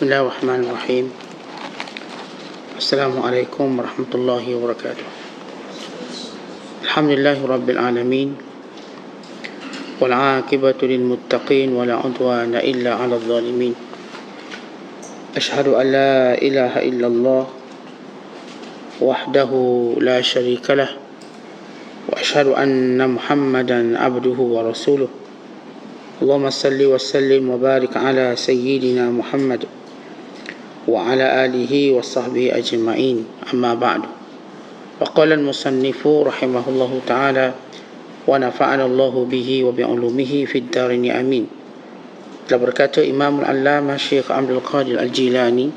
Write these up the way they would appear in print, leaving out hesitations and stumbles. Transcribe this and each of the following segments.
Bismillahirrahmanirrahim. Assalamualaikum warahmatullahi wabarakatuh. Alhamdulillahi rabbil alamin. Wal aqibatu lil muttaqin wa la udwana illa 'alal zalimin. Asyhadu an la ilaha illallah wahdahu la syarika lah wa asyhadu anna Muhammadan abduhu wa rasuluh. Allahumma salli wa sallim wa barik ala sayyidina Muhammad wa ala alihi wa sahbihi ajma'in, amma ba'du. Wa qala al-musannifu rahimahullahu ta'ala wa nafa'ana Allahu bihi wa bi'ulumihi fid darini amin. Telah berkata Imam al-Allamah Syekh Abdul Qadir Al-Jilani,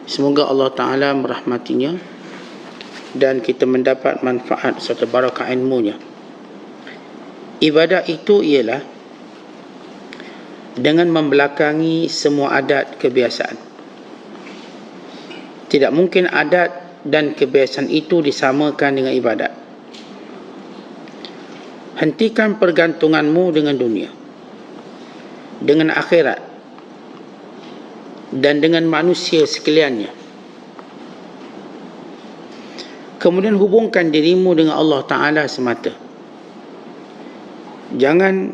semoga Allah Ta'ala merahmatinya dan kita mendapat manfaat serta barakah ilmunya. Ibadah itu ialah dengan membelakangi semua adat kebiasaan. Tidak mungkin adat dan kebiasaan itu disamakan dengan ibadat. Hentikan pergantunganmu dengan dunia, dengan akhirat, dan dengan manusia sekaliannya. Kemudian hubungkan dirimu dengan Allah Ta'ala semata. Jangan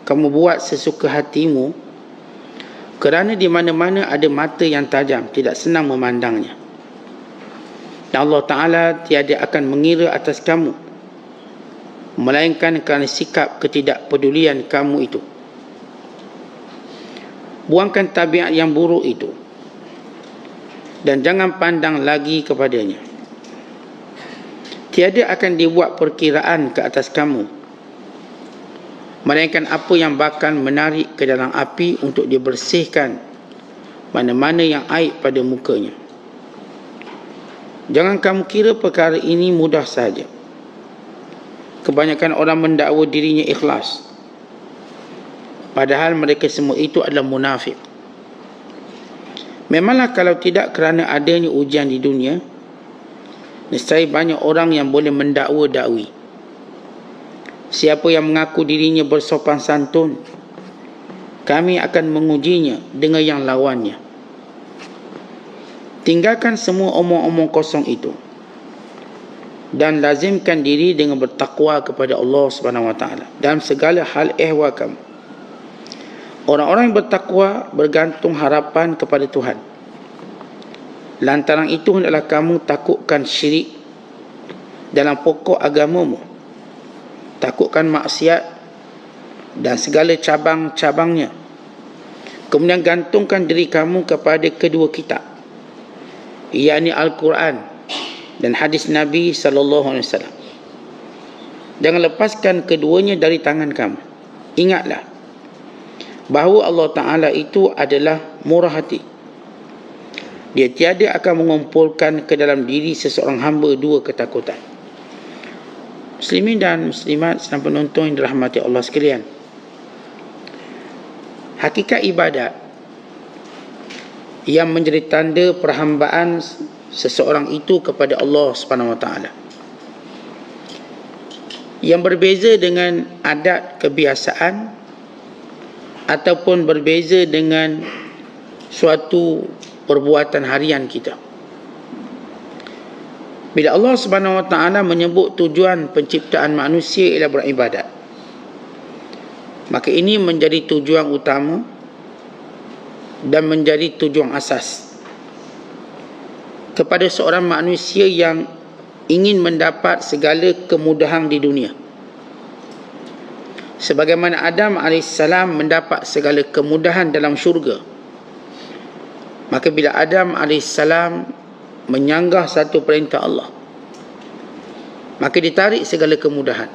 kamu buat sesuka hatimu, kerana di mana-mana ada mata yang tajam, tidak senang memandangnya. Dan Allah Ta'ala tiada akan mengira atas kamu, melainkan kerana sikap ketidakpedulian kamu itu. Buangkan tabiat yang buruk itu dan jangan pandang lagi kepadanya. Tiada akan dibuat perkiraan ke atas kamu, melainkan apa yang bakal menarik ke dalam api untuk dibersihkan mana-mana yang aib pada mukanya. Jangan kamu kira perkara ini mudah saja. Kebanyakan orang mendakwa dirinya ikhlas, padahal mereka semua itu adalah munafik. Memanglah kalau tidak kerana adanya ujian di dunia, nescaya banyak orang yang boleh mendakwa dakwi. Siapa yang mengaku dirinya bersopan santun, kami akan mengujinya dengan yang lawannya. Tinggalkan semua omong-omong kosong itu dan lazimkan diri dengan bertakwa kepada Allah Subhanahu Wa Taala dalam segala hal ehwal kamu. Orang-orang yang bertakwa bergantung harapan kepada Tuhan. Lantaran itu hendaklah kamu takutkan syirik dalam pokok agamamu, takutkan maksiat dan segala cabang-cabangnya. Kemudian gantungkan diri kamu kepada kedua kitab, yakni Al-Quran dan hadis Nabi SAW. Jangan lepaskan keduanya dari tangan kamu. Ingatlah bahawa Allah Ta'ala itu adalah murah hati. Dia tiada akan mengumpulkan ke dalam diri seseorang hamba dua ketakutan. Muslimin dan muslimat sedang penonton yang dirahmati Allah sekalian, hakikat ibadat yang menjadi tanda perhambaan seseorang itu kepada Allah Subhanahu Wa Taala, yang berbeza dengan adat kebiasaan ataupun berbeza dengan suatu perbuatan harian kita. Bila Allah Subhanahu Wa Taala menyebut tujuan penciptaan manusia ialah beribadat, maka ini menjadi tujuan utama dan menjadi tujuan asas kepada seorang manusia yang ingin mendapat segala kemudahan di dunia. Sebagaimana Adam AS mendapat segala kemudahan dalam syurga, maka bila Adam AS menyanggah satu perintah Allah, maka ditarik segala kemudahan.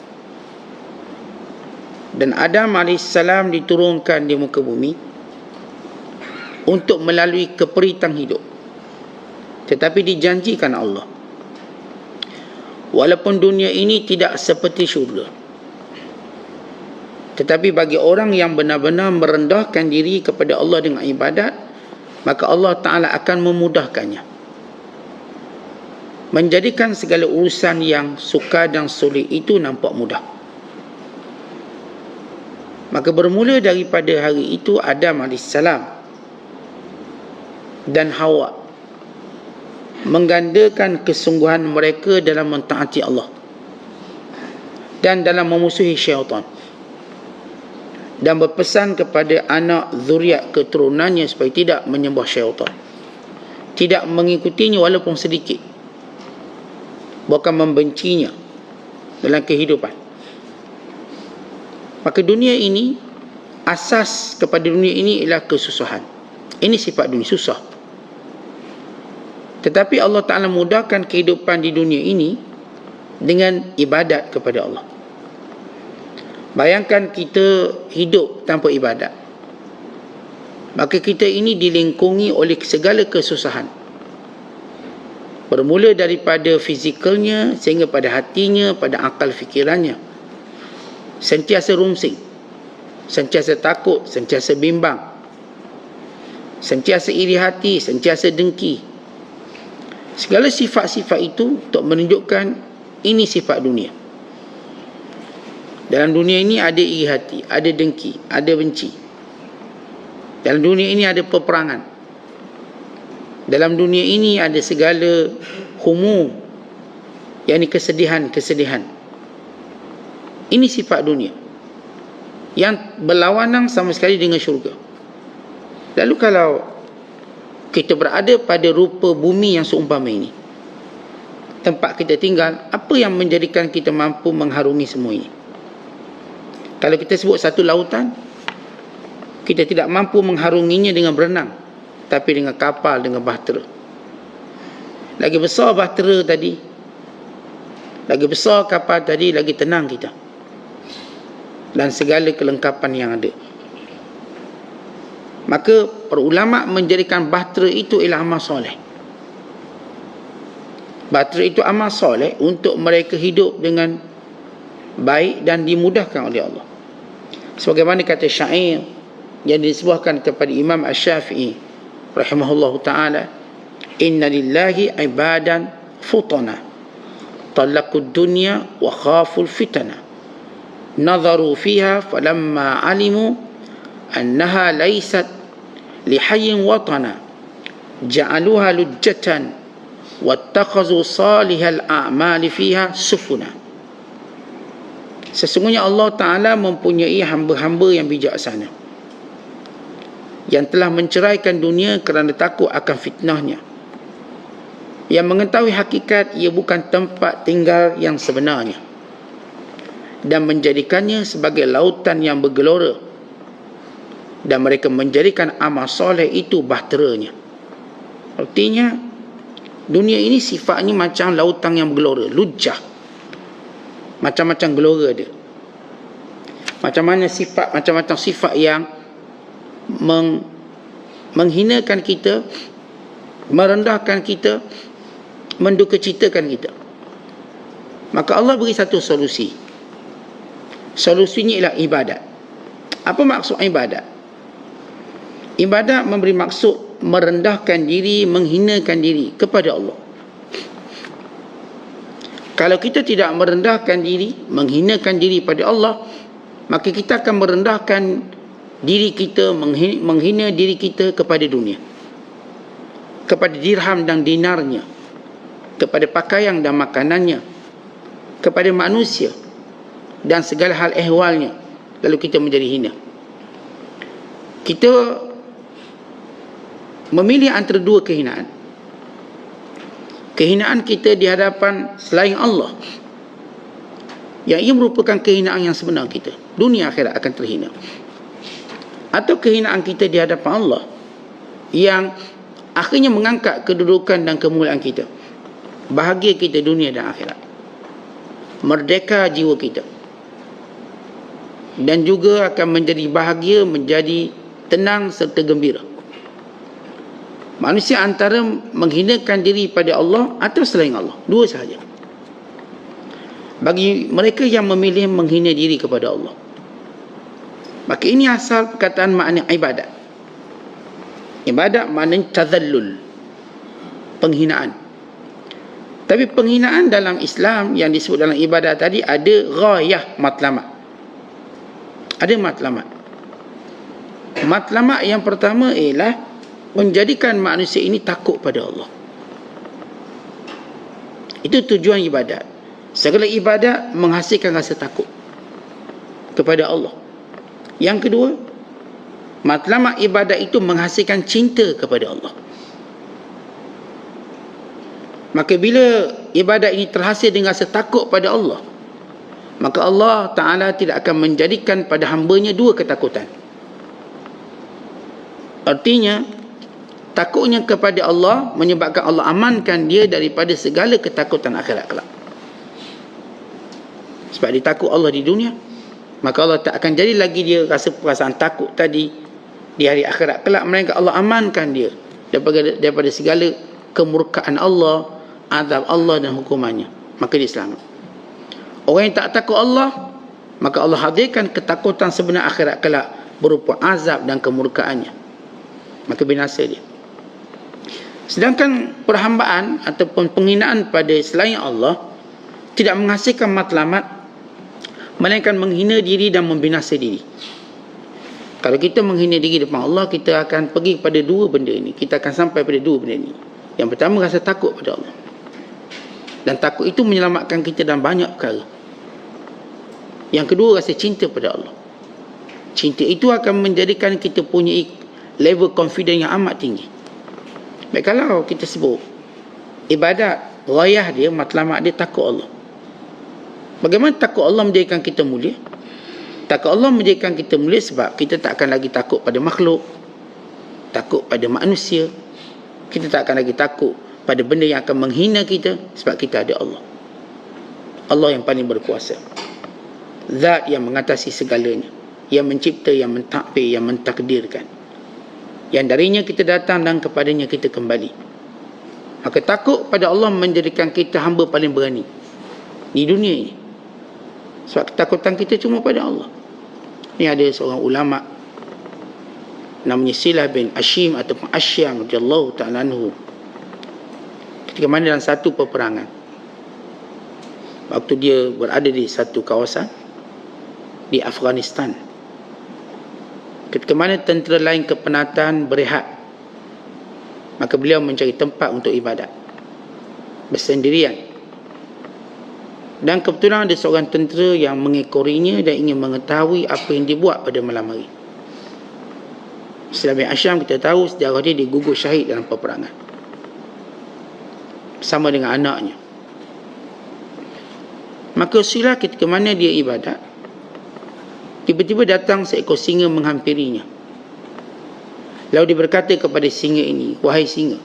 Dan Adam AS diturunkan di muka bumi untuk melalui keperitan hidup. Tetapi dijanjikan Allah, walaupun dunia ini tidak seperti syurga, tetapi bagi orang yang benar-benar merendahkan diri kepada Allah dengan ibadat, maka Allah Ta'ala akan memudahkannya, menjadikan segala urusan yang sukar dan sulit itu nampak mudah. Maka bermula daripada hari itu Adam AS dan Hawa, menggandakan kesungguhan mereka dalam mentaati Allah dan dalam memusuhi syaitan, dan berpesan kepada anak zuriat keturunannya supaya tidak menyembah syaitan, tidak mengikutinya walaupun sedikit, bahkan membencinya dalam kehidupan. Maka dunia ini, asas kepada dunia ini ialah kesusahan. Ini sifat dunia, susah. Tetapi Allah Ta'ala mudahkan kehidupan di dunia ini dengan ibadat kepada Allah. Bayangkan kita hidup tanpa ibadat, maka kita ini dilingkungi oleh segala kesusahan, bermula daripada fizikalnya sehingga pada hatinya, pada akal fikirannya. Sentiasa rungsing, sentiasa takut, sentiasa bimbang, sentiasa iri hati, sentiasa dengki. Segala sifat-sifat itu untuk menunjukkan ini sifat dunia. Dalam dunia ini ada iri hati, ada dengki, ada benci. Dalam dunia ini ada peperangan. Dalam dunia ini ada segala humum, yakni kesedihan-kesedihan. Ini sifat dunia yang berlawanan sama sekali dengan syurga. Lalu kalau kita berada pada rupa bumi yang seumpama ini, tempat kita tinggal, apa yang menjadikan kita mampu mengharungi semua ini? Kalau kita sebut satu lautan, kita tidak mampu mengharunginya dengan berenang, tapi dengan kapal, dengan bahtera. Lagi besar bahtera tadi, lagi besar kapal tadi, lagi tenang kita, dan segala kelengkapan yang ada. Maka para ulama menjadikan bahtera itu ialah amal soleh. Bahtera itu amal soleh untuk mereka hidup dengan baik dan dimudahkan oleh Allah. Sebagaimana kata syair yang disebutkan kepada Imam Asy-Syafi'i rahimahullahu ta'ala, inna lillahi ibadan futana talaqud dunya wa khaful fitana nadharu fiha falamma alimu annaha laysat lihayyin watana ja'aluha lujjatan wattakhazu salihal a'mali fiha sufuna. Sesungguhnya Allah Ta'ala mempunyai hamba-hamba yang bijaksana, yang telah menceraikan dunia kerana takut akan fitnahnya, yang mengetahui hakikat ia bukan tempat tinggal yang sebenarnya, dan menjadikannya sebagai lautan yang bergelora, dan mereka menjadikan amal soleh itu bahteranya. Artinya dunia ini sifatnya macam lautan yang bergelora, lujah, macam-macam gelora dia. Macam-macam sifat yang menghinakan kita, merendahkan kita, mendukacitakan kita. Maka Allah beri satu solusi. Solusinya ialah ibadat. Apa maksud ibadat? Ibadat memberi maksud merendahkan diri, menghinakan diri kepada Allah. Kalau kita tidak merendahkan diri, menghinakan diri pada Allah, maka kita akan merendahkan diri kita, menghina diri kita kepada dunia, kepada dirham dan dinarnya, kepada pakaian dan makanannya, kepada manusia dan segala hal ehwalnya. Lalu kita menjadi hina. Kita memilih antara dua kehinaan. Kehinaan kita di hadapan selain Allah, yang ia merupakan kehinaan yang sebenar kita, dunia akhirat akan terhina. Atau kehinaan kita di hadapan Allah, yang akhirnya mengangkat kedudukan dan kemuliaan kita, bahagia kita dunia dan akhirat, merdeka jiwa kita, dan juga akan menjadi bahagia, menjadi tenang serta gembira. Manusia antara menghinakan diri pada Allah atau selain Allah, dua sahaja. Bagi mereka yang memilih menghina diri kepada Allah, maka ini asal perkataan makna ibadat. Ibadat maknanya tazallul, penghinaan. Tapi penghinaan dalam Islam yang disebut dalam ibadat tadi ada ghayah, matlamat. Ada matlamat. Matlamat yang pertama ialah menjadikan manusia ini takut pada Allah. Itu tujuan ibadat. Segala ibadat menghasilkan rasa takut kepada Allah. Yang kedua, matlamat ibadat itu menghasilkan cinta kepada Allah. Maka bila ibadat ini terhasil dengan rasa takut pada Allah, maka Allah Ta'ala tidak akan menjadikan pada hambanya dua ketakutan. Artinya, takutnya kepada Allah menyebabkan Allah amankan dia daripada segala ketakutan akhirat kelak. Sebab dia takut Allah di dunia, maka Allah tak akan jadi lagi dia rasa perasaan takut tadi di hari akhirat kelak, melainkan Allah amankan dia daripada segala kemurkaan Allah, azab Allah dan hukumannya. Maka dia selamat. Orang yang tak takut Allah, maka Allah hadirkan ketakutan sebenar akhirat kelak berupa azab dan kemurkaannya. Maka binasa dia. Sedangkan perhambaan ataupun penghinaan pada selain Allah tidak menghasilkan matlamat, melainkan menghina diri dan membinasa diri. Kalau kita menghina diri depan Allah, kita akan pergi pada dua benda ini. Kita akan sampai pada dua benda ini. Yang pertama, rasa takut pada Allah. Dan takut itu menyelamatkan kita dalam banyak perkara. Yang kedua, rasa cinta pada Allah. Cinta itu akan menjadikan kita punya level confidence yang amat tinggi. Baik, kalau kita sebut ibadat, rayah dia, matlamat dia takut Allah. Bagaimana takut Allah menjadikan kita mulia? Takut Allah menjadikan kita mulia sebab kita tak akan lagi takut pada makhluk, takut pada manusia. Kita tak akan lagi takut pada benda yang akan menghina kita sebab kita ada Allah. Allah yang paling berkuasa. Zat yang mengatasi segalanya, yang mencipta, yang mentadbir, yang mentakdirkan. Yang darinya kita datang dan kepadanya kita kembali. Maka takut pada Allah menjadikan kita hamba paling berani di dunia ini. Sebab ketakutan kita cuma pada Allah. Ini ada seorang ulama namanya Silah bin Ashim ataupun Asyam radhiyallahu ta'ala anhu. Ketika mana dalam satu peperangan, waktu dia berada di satu kawasan di Afghanistan, ketika mana tentera lain kepenatan berehat, maka beliau mencari tempat untuk ibadat bersendirian. Dan kebetulan ada seorang tentera yang mengekorinya dan ingin mengetahui apa yang dia buat pada malam hari. Silah bin Asyam, kita tahu sejarah dia gugur syahid dalam peperangan bersama dengan anaknya. Maka Silah ketika mana dia ibadat, tiba-tiba datang seekor singa menghampirinya. Lalu dia berkata kepada singa ini, "Wahai singa,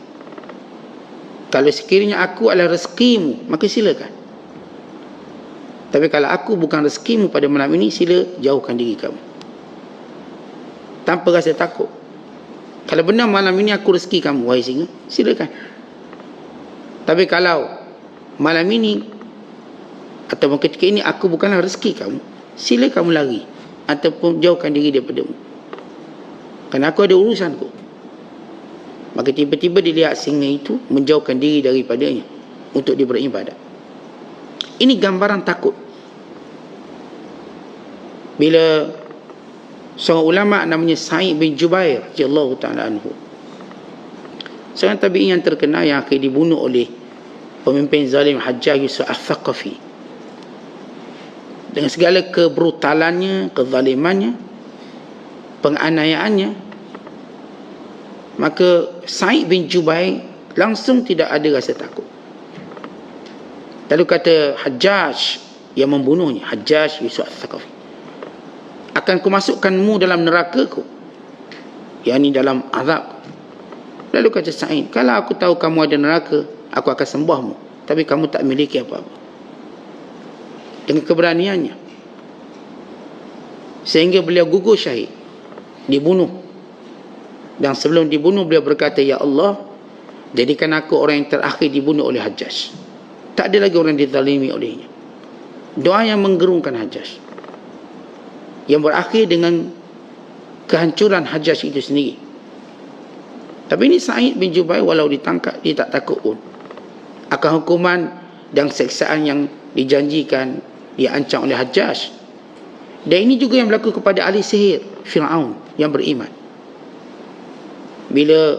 kalau sekiranya aku adalah rezekimu, maka silakan. Tapi kalau aku bukan rezekimu pada malam ini, sila jauhkan diri kamu." Tanpa rasa takut. Kalau benar malam ini aku rezeki kamu, wahai singa, silakan. Tapi kalau malam ini ataupun ketika ini aku bukanlah rezeki kamu, sila kamu lari ataupun jauhkan diri daripadamu, kerana aku ada urusanku. Maka tiba-tiba dilihat singa itu menjauhkan diri daripadanya untuk dia beribadat. Ini gambaran takut. Bila seorang ulama namanya Sa'id bin Jubair radhiyallahu ta'ala anhu, seorang tabi'in yang terkenal yang akhir dibunuh oleh pemimpin zalim Hajjaj Yusuf Al-Thaqafi, dengan segala kebrutalannya, kezalimannya, penganiayaannya, maka Sa'id bin Jubair langsung tidak ada rasa takut. Lalu kata Hajjaj yang membunuhnya, Hajjaj Yusuf Al-Thaqafi, "Akan kumasukkanmu dalam neraka-ku, yakni dalam azab." Lalu kata Sa'id, "Kalau aku tahu kamu ada neraka, aku akan sembahmu, tapi kamu tak memiliki apa-apa." Dengan keberaniannya, sehingga beliau gugur syahid, dibunuh. Dan sebelum dibunuh beliau berkata, "Ya Allah, jadikan aku orang yang terakhir dibunuh oleh Hajjaj. Tak ada lagi orang dizalimi olehnya." Doa yang menggerungkan Hajjaj, yang berakhir dengan kehancuran Hajjaj itu sendiri. Tapi ini Sa'id bin Jubair walau ditangkap, dia tak takut pun akan hukuman dan seksaan yang dijanjikan, dia ancam oleh Hajjaj. Dan ini juga yang berlaku kepada ahli sihir Fir'aun yang beriman. Bila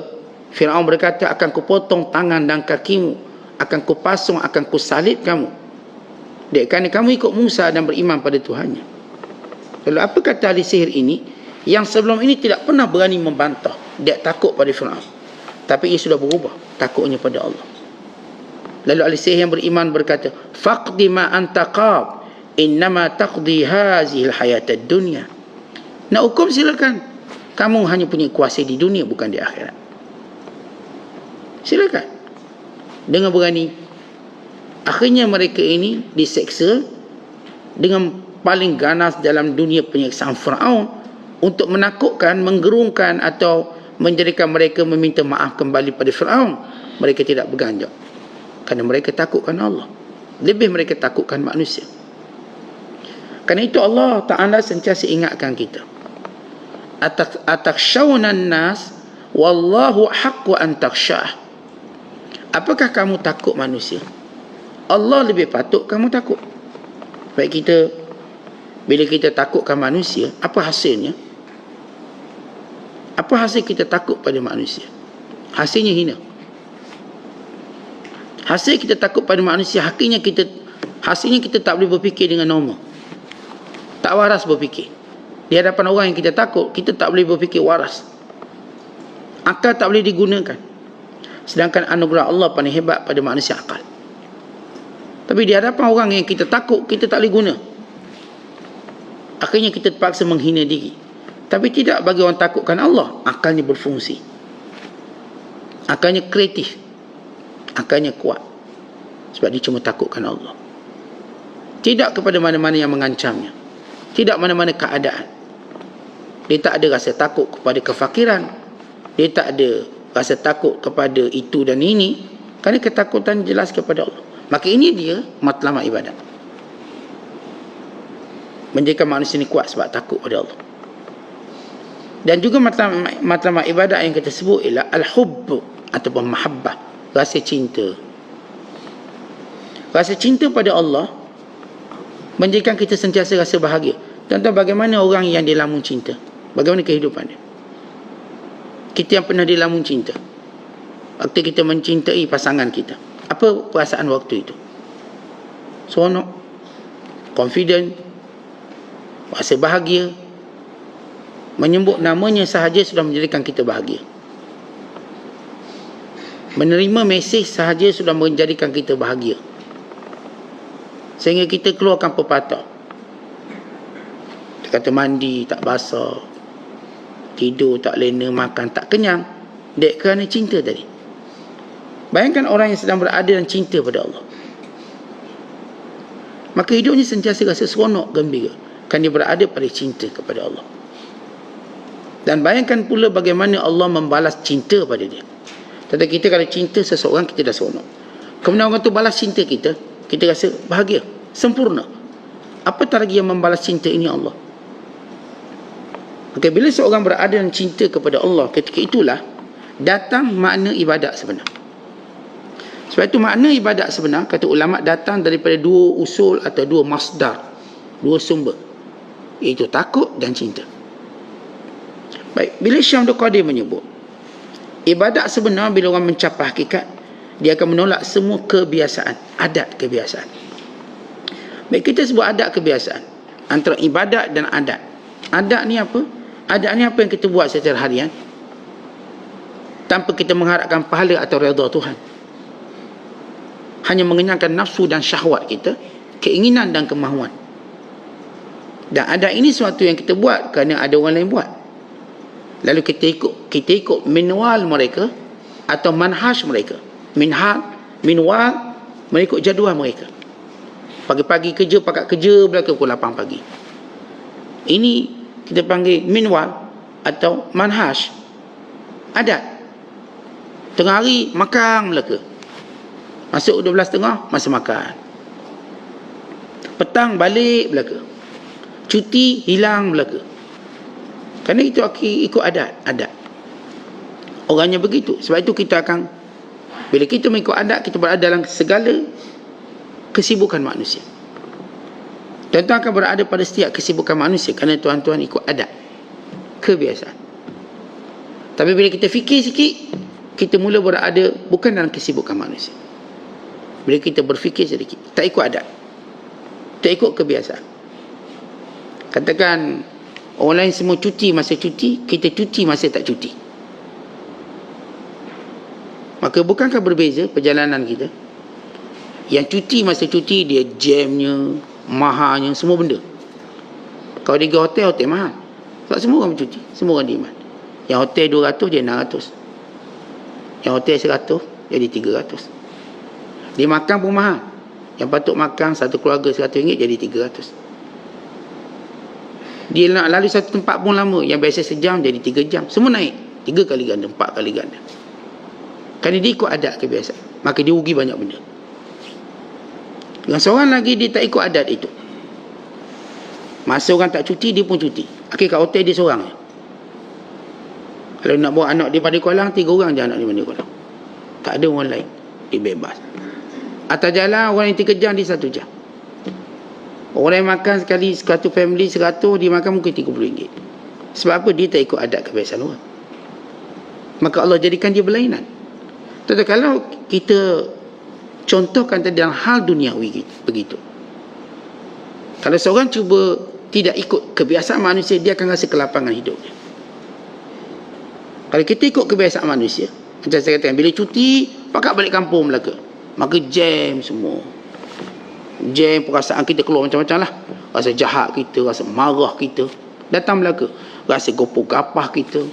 Firaun berkata, akan kupotong tangan dan kakimu, akan kupasung, akan kusalib kamu. Dek, kerana kamu ikut Musa dan beriman pada Tuhannya. Lalu apa kata ahli sihir ini, yang sebelum ini tidak pernah berani membantah, dia takut pada Firaun, tapi ia sudah berubah takutnya pada Allah. Lalu ahli sihir yang beriman berkata, faqdi ma anta qab, innama taqdi hazihil hayatad dunya. Nak hukum silakan, kamu hanya punya kuasa di dunia, bukan di akhirat. Silakan. Dengan berani. Akhirnya mereka ini diseksa dengan paling ganas dalam dunia penyiksaan Firaun, untuk menakutkan, menggerungkan atau menjadikan mereka meminta maaf kembali pada Firaun. Mereka tidak berganjak, kerana mereka takutkan Allah, lebih mereka takutkan manusia. Kerana itu Allah Ta'ala sentiasa ingatkan kita, atakhshawnan nas wallahu haqqu an takhshah. Apakah kamu takut manusia? Allah lebih patut kamu takut. Baik, kita bila kita takutkan manusia, apa hasilnya? Apa hasil kita takut pada manusia? Hasilnya hina. Hasil kita takut pada manusia, hasilnya kita tak boleh berfikir dengan normal. Tak waras berfikir. Di hadapan orang yang kita takut, kita tak boleh berfikir waras. Akal tak boleh digunakan. Sedangkan anugerah Allah paling hebat pada manusia akal. Tapi di hadapan orang yang kita takut, kita tak boleh guna. Akhirnya kita terpaksa menghina diri. Tapi tidak bagi orang takutkan Allah, akalnya berfungsi. Akalnya kreatif. Akalnya kuat. Sebab dia cuma takutkan Allah. Tidak kepada mana-mana yang mengancamnya. Tidak mana-mana keadaan. Dia tak ada rasa takut kepada kefakiran. Dia tak ada rasa takut kepada itu dan ini, kerana ketakutan jelas kepada Allah. Maka ini dia matlamat ibadat. Menjadikan manusia ini kuat sebab takut pada Allah. Dan juga matlamat ibadat yang kita sebut ialah al-hubb ataupun mahabbah, rasa cinta. Rasa cinta pada Allah menjadikan kita sentiasa rasa bahagia. Contoh, bagaimana orang yang dilamun cinta, bagaimana kehidupan dia. Kita yang pernah dilamun cinta, waktu kita mencintai pasangan kita, apa perasaan waktu itu? Seronok, confident, rasa bahagia. Menyebut namanya sahaja sudah menjadikan kita bahagia. Menerima mesej sahaja sudah menjadikan kita bahagia. Sehingga kita keluarkan pepatah. Dia kata mandi tak basah, tidur tak lena, makan tak kenyang. Dek, kerana cinta tadi. Bayangkan orang yang sedang berada dan cinta pada Allah, maka hidupnya sentiasa rasa seronok, gembira, kerana dia berada pada cinta kepada Allah. Dan bayangkan pula bagaimana Allah membalas cinta pada dia. Tetapi kita kalau cinta seseorang, kita dah seronok. Kemudian orang tu balas cinta kita, kita rasa bahagia, sempurna. Apatah lagi yang membalas cinta ini? Allah. Maka bila seorang berada dan cinta kepada Allah, ketika itulah datang makna ibadat sebenar. Sebab itu makna ibadat sebenar, kata ulama, datang daripada dua usul atau dua masdar, dua sumber, iaitu takut dan cinta. Baik, bila Syekh Abdul Qadir menyebut ibadat sebenar, bila orang mencapai hakikat, dia akan menolak semua kebiasaan, adat kebiasaan. Baik, kita sebut adat kebiasaan antara ibadat dan adat. Adat ni apa? Adat ni apa yang kita buat secara harian tanpa kita mengharapkan pahala atau redha Tuhan. Hanya mengenyangkan nafsu dan syahwat kita, keinginan dan kemahuan. Dan adat ini sesuatu yang kita buat kerana ada orang lain buat. Lalu kita ikut minwal mereka atau manhaj mereka. Minwal mengikut jadual mereka. Pagi-pagi kerja, pakat kerja belakang pukul 8 pagi. Ini kita panggil minwal atau manhaj, adat. Tengah hari makan belaka, masuk 12.30 masa makan. Petang balik belaka, cuti hilang belaka. Kerana itu ikut adat. Orangnya begitu. Sebab itu kita akan, bila kita mengikut adat, kita berada dalam segala kesibukan manusia. Tuan-tuan akan berada pada setiap kesibukan manusia kerana tuan-tuan ikut adat, kebiasaan. Tapi bila kita fikir sikit, kita mula berada bukan dalam kesibukan manusia. Bila kita berfikir sedikit, tak ikut adat, tak ikut kebiasaan. Katakan orang lain semua cuti masa cuti, kita cuti masa tak cuti. Maka bukankah berbeza perjalanan kita? Yang cuti masa cuti, dia jamnya, mahalnya, semua benda. Kalau dia pergi hotel, hotel mahal. Sebab semua orang bercuti, semua orang demand. Yang hotel 200, dia 600. Yang hotel 100, jadi 300. Dia makan pun mahal. Yang patut makan satu keluarga RM100, jadi 300. Dia nak lalu satu tempat pun lama. Yang biasa sejam, jadi 3 jam. Semua naik 3 kali ganda, 4 kali ganda. Kerana dia ikut adat kebiasaan, maka dia rugi banyak benda. Yang seorang lagi, dia tak ikut adat itu. Masa orang tak cuti, dia pun cuti. Akhir kat hotel dia seorang je. Kalau nak bawa anak dia pada kolam, 3 orang je anak dia pada kolam. Tak ada orang lain. Dia bebas. Atas jalan, orang yang 3 jam, dia 1 jam. Orang yang makan sekali, satu family 100, dia makan mungkin RM30. Sebab apa? Dia tak ikut adat kebiasaan orang. Maka Allah jadikan dia berlainan. Tetapi kalau kita contohkan tadi dalam hal duniawi begitu. Kalau seorang cuba tidak ikut kebiasaan manusia, dia akan rasa kelapangan hidupnya. Kalau kita ikut kebiasaan manusia, macam saya katakan, bila cuti, pakat balik kampung Melaka, maka jam semua. Jam, perasaan kita keluar macam-macam lah. Rasa jahat kita, rasa marah kita. Datang Melaka, rasa gopoh gapah kita,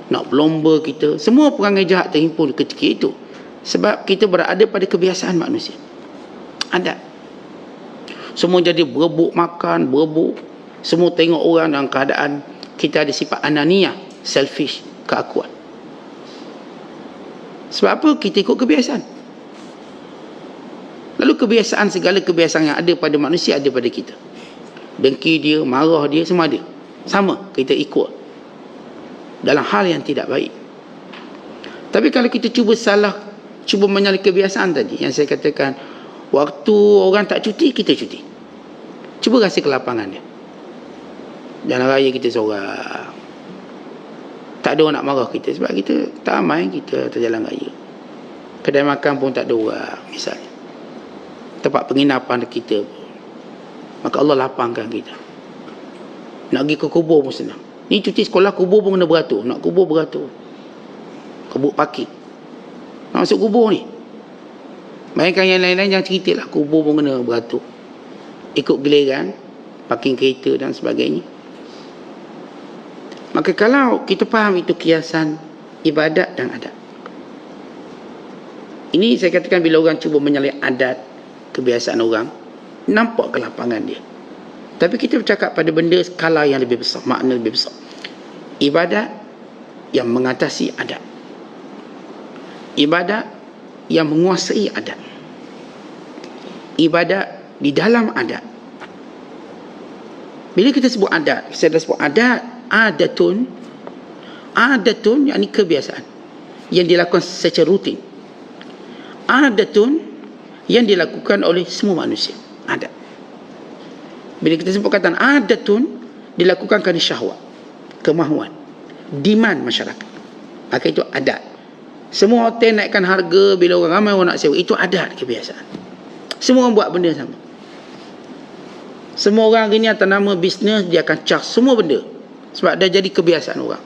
nak berlomba kita. Semua perangai jahat terhimpun ketika itu. Sebab kita berada pada kebiasaan manusia. Adat. Semua jadi berebut makan, berebut. Semua tengok orang dalam keadaan kita ada sifat ananiyah, selfish, keakuan. Sebab apa? Kita ikut kebiasaan. Lalu kebiasaan, segala kebiasaan yang ada pada manusia ada pada kita. Dengki dia, marah dia, semua ada. Sama, kita ikut. Dalam hal yang tidak baik. Tapi kalau kita cuba menyalahi kebiasaan tadi, yang saya katakan, waktu orang tak cuti, kita cuti. Cuba rasa kelapangan dia. Jalan raya kita seorang. Tak ada orang nak marah kita, sebab kita tak ramai, kita atas jalan raya. Kedai makan pun tak ada orang, misalnya. Tempat penginapan kita pun. Maka Allah lapangkan kita. Nak pergi ke kubur pun senang. Ni cuti sekolah, kubur pun kena beratur. Nak kubur beratur. Kubur parking. Nak masuk kubur ni. Bayangkan yang lain-lain, jangan cerita lah. Kubur pun kena beratur. Ikut giliran, parking kereta dan sebagainya. Maka kalau kita faham itu kiasan ibadat dan adat. Ini saya katakan, bila orang cuba menyalahi adat, kebiasaan orang, nampak kelapangan dia. Tapi kita bercakap pada benda skala yang lebih besar, makna lebih besar. Ibadat yang mengatasi adat. Ibadat yang menguasai adat. Ibadat di dalam adat. Bila kita sebut adat, saya dah sebut adat, adatun, yakni kebiasaan yang dilakukan secara rutin. Adatun yang dilakukan oleh semua manusia. Adat. Bila kita sebut kataan adatun, dilakukan kerana syahwat, kemahuan, demand masyarakat. Maka itu adat. Semua hotel naikkan harga bila orang ramai orang nak sewa. Itu adat, kebiasaan. Semua orang buat benda sama. Semua orang hari ni atas nama bisnes, dia akan charge semua benda. Sebab dah jadi kebiasaan orang.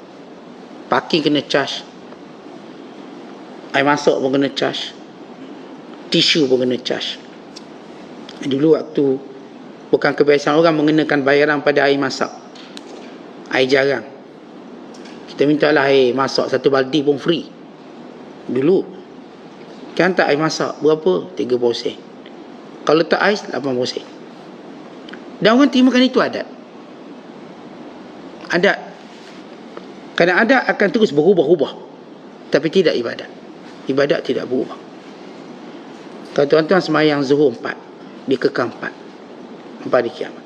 Parking kena charge. Air masak pun kena charge. Tisu pun kena charge. Dulu waktu bukan kebiasaan orang mengenakan bayaran pada air masak, air jarang. Kita minta lah air masak 1 baldi pun free. Dulu kan tak air masak berapa? 30 sen. Kalau tak ais 80 sen. Dan orang timakan itu adat. Adat. Kerana adat akan terus berubah-ubah. Tapi tidak ibadat. Ibadat tidak berubah. Kalau tuan-tuan semayang zuhur 4, dia kekal 4 sampai di kiamat.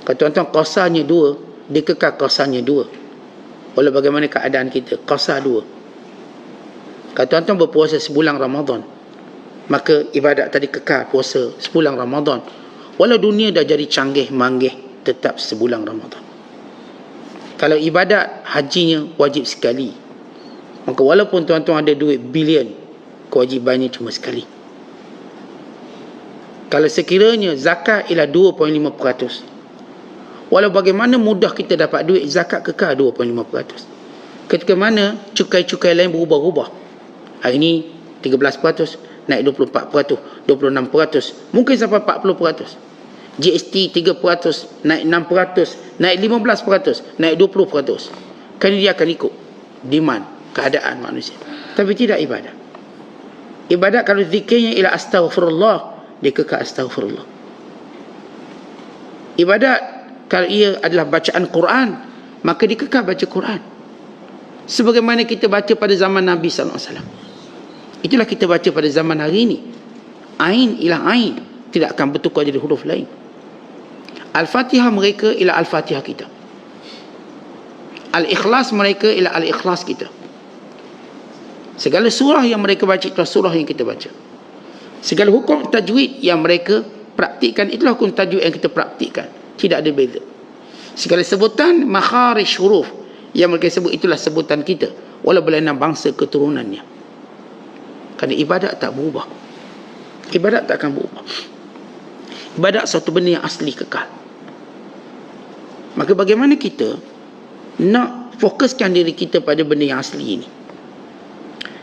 Kalau tuan-tuan qasarnya 2, dia kekal qasarnya 2. Walau bagaimana keadaan kita, qasar 2. Kalau tuan-tuan berpuasa sebulan Ramadan, maka ibadat tadi kekal puasa sebulan Ramadan. Walau dunia dah jadi canggih manggih, tetap sebulan Ramadan. Kalau ibadat hajinya wajib sekali, Maka walaupun tuan-tuan ada duit bilion, kewajibannya cuma sekali. Kalau sekiranya zakat ialah 2.5%, walau bagaimana mudah kita dapat duit, zakat kekal 2.5%. Ketika mana cukai-cukai lain berubah-ubah. Hari ini 13%, naik 24%, 26%, mungkin sampai 40%. GST 3%, naik 6%, naik 15%, naik 20%. Kerana dia akan ikut demand, keadaan manusia. Tapi tidak ibadat. Ibadat kalau zikirnya ialah astaghfirullah, dia kekal astaghfirullah. Ibadat kalau ia adalah bacaan Quran, maka dia kekal baca Quran. Sebagaimana kita baca pada zaman Nabi SAW. Itulah kita baca pada zaman hari ini. Ain ialah ain, tidak akan bertukar jadi huruf lain. Al-Fatihah mereka ialah Al-Fatihah kita. Al-Ikhlas mereka ialah Al-Ikhlas kita. Segala surah yang mereka baca itulah surah yang kita baca. Segala hukum tajwid yang mereka praktikkan itulah hukum tajwid yang kita praktikkan. Tidak ada beza. Segala sebutan makharij huruf yang mereka sebut itulah sebutan kita, walau berlainan bangsa keturunannya. Kerana ibadat tak berubah. Ibadat tak akan berubah. Ibadat satu benda yang asli kekal. Maka bagaimana kita nak fokuskan diri kita pada benda yang asli ini,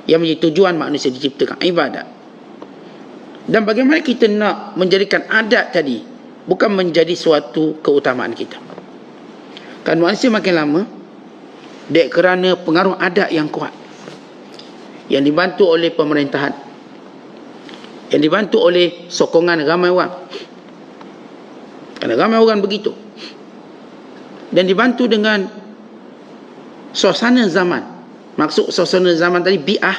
yang menjadi tujuan manusia diciptakan, ibadat. Dan bagaimana kita nak menjadikan adat tadi bukan menjadi suatu keutamaan kita. Kan manusia makin lama, dek kerana pengaruh adat yang kuat, yang dibantu oleh pemerintahan, yang dibantu oleh sokongan ramai orang. Kerana ramai orang begitu. Dan dibantu dengan suasana zaman. Maksud suasana zaman tadi bi'ah,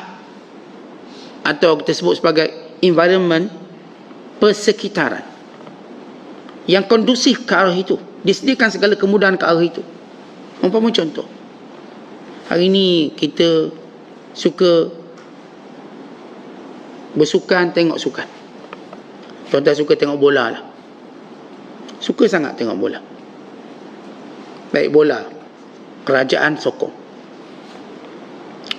atau kita sebut sebagai environment, persekitaran yang kondusif ke arah itu. Disediakan segala kemudahan ke arah itu. Umpama contoh, hari ini kita suka bersukan, tengok sukan. Tuan-tuan suka tengok bola lah. Suka sangat tengok bola. Baik bola, kerajaan sokong.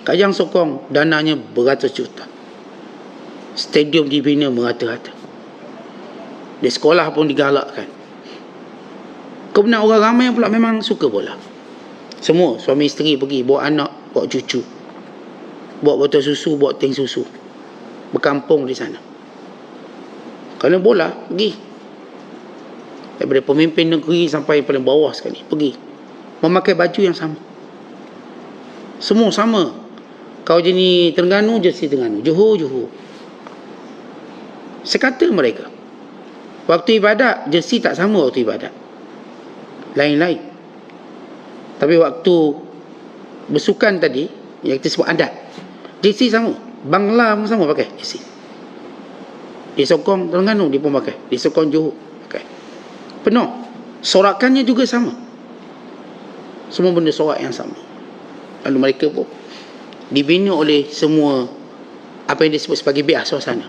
Kerajaan sokong, dananya beratus juta. Stadium dibina merata-rata. Di sekolah pun digalakkan. Kemudian orang ramai pula memang suka bola. Semua suami isteri pergi, bawa anak, bawa cucu, bawa botol susu, bawa teng susu, berkampung di sana. Kerana bola, pergi. Daripada pemimpin negeri sampai paling bawah sekali, pergi. Memakai baju yang sama. Semua sama. Kau jenis Terengganu, jersey Terengganu. Johor. Sekata mereka. Waktu ibadat, jersey tak sama waktu ibadat. Lain-lain. Tapi waktu bersukan tadi, yang kita sebut adat, jersey sama. Bangla pun sama pakai jersey. Dia sokong Terengganu, dia pun pakai. Dia sokong Johor, pakai. Penuh. Sorakannya juga sama. Semua benda sorak yang sama. Lalu mereka pun dibina oleh semua apa yang disebut sebagai bi'ah suasana.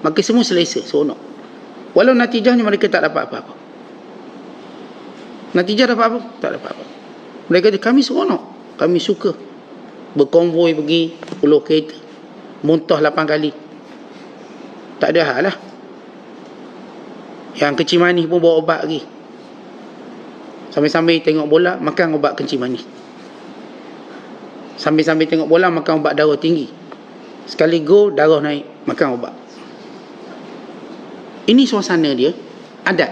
Maka semua selesa, seronok. Walau natijahnya mereka tak dapat apa-apa. Natijah dapat apa? Tak dapat apa. Mereka kata, kami seronok, kami suka berkonvoi pergi puluh kereta, muntah 8 kali. Tak ada hal lah. Yang kencing manis pun bawa ubat lagi. Sambil-sambil tengok bola, makan ubat kencing manis. Sambil-sambil tengok bola, makan ubat darah tinggi. Sekali go, darah naik, makan ubat. Ini suasana dia. Adat.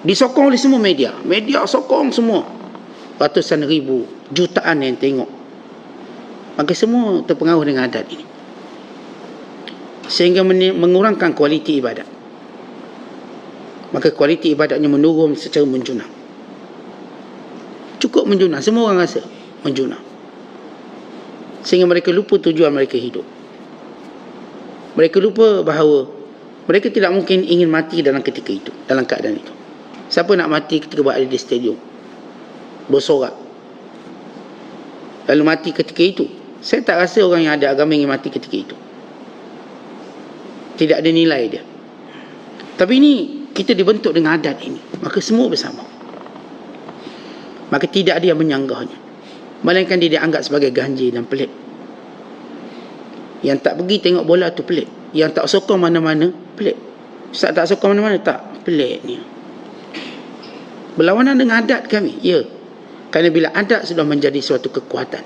Disokong oleh semua media. Media sokong semua. Ratusan ribu, jutaan yang tengok. Maka semua terpengaruh dengan adat ini. Sehingga mengurangkan kualiti ibadat. Maka kualiti ibadatnya menurun secara menjunang. Cukup menjunang. Semua orang rasa menjunang. Sehingga mereka lupa tujuan mereka hidup. Mereka lupa bahawa mereka tidak mungkin ingin mati dalam ketika itu, dalam keadaan itu. Siapa nak mati ketika berada di stadium bersorak, lalu mati ketika itu? Saya tak rasa orang yang ada agama ingin mati ketika itu. Tidak ada nilai dia. Tapi ini kita dibentuk dengan adat ini, maka semua bersama. Maka tidak ada yang menyanggahnya. Melainkan dia dianggap sebagai ganjil dan pelik. Yang tak pergi tengok bola tu pelik. Yang tak sokong mana-mana pelik. Ustaz tak sokong mana-mana, tak, pelik ni. Berlawanan dengan adat kami, ya. Kerana bila adat sudah menjadi suatu kekuatan,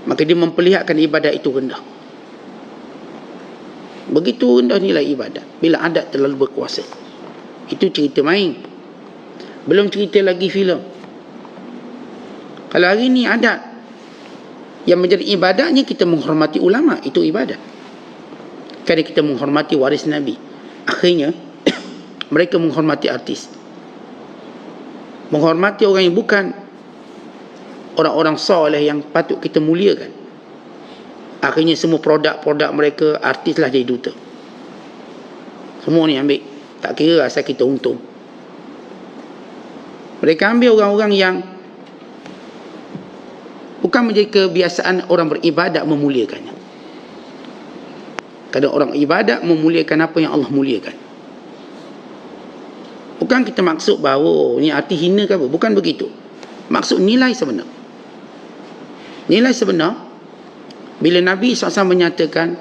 maka dia memperlihatkan ibadat itu rendah. Begitu rendah nilai ibadat bila adat terlalu berkuasa. Itu cerita main. Belum cerita lagi filem. Kalau hari ni adat yang menjadi ibadatnya kita menghormati ulama, itu ibadat. Kerana kita menghormati waris Nabi. Akhirnya mereka menghormati artis, menghormati orang yang bukan orang-orang soleh yang patut kita muliakan. Akhirnya semua produk-produk mereka, artislah jadi duta. Semua ni ambil, tak kira asal kita untung. Mereka ambil orang-orang yang bukan menjadi kebiasaan orang beribadat memuliakannya. Kadang orang ibadat memuliakan apa yang Allah muliakan. Bukan kita maksud bahawa ni arti hina ke apa, bukan begitu. Maksud nilai sebenar. Nilai sebenar bila Nabi SAW menyatakan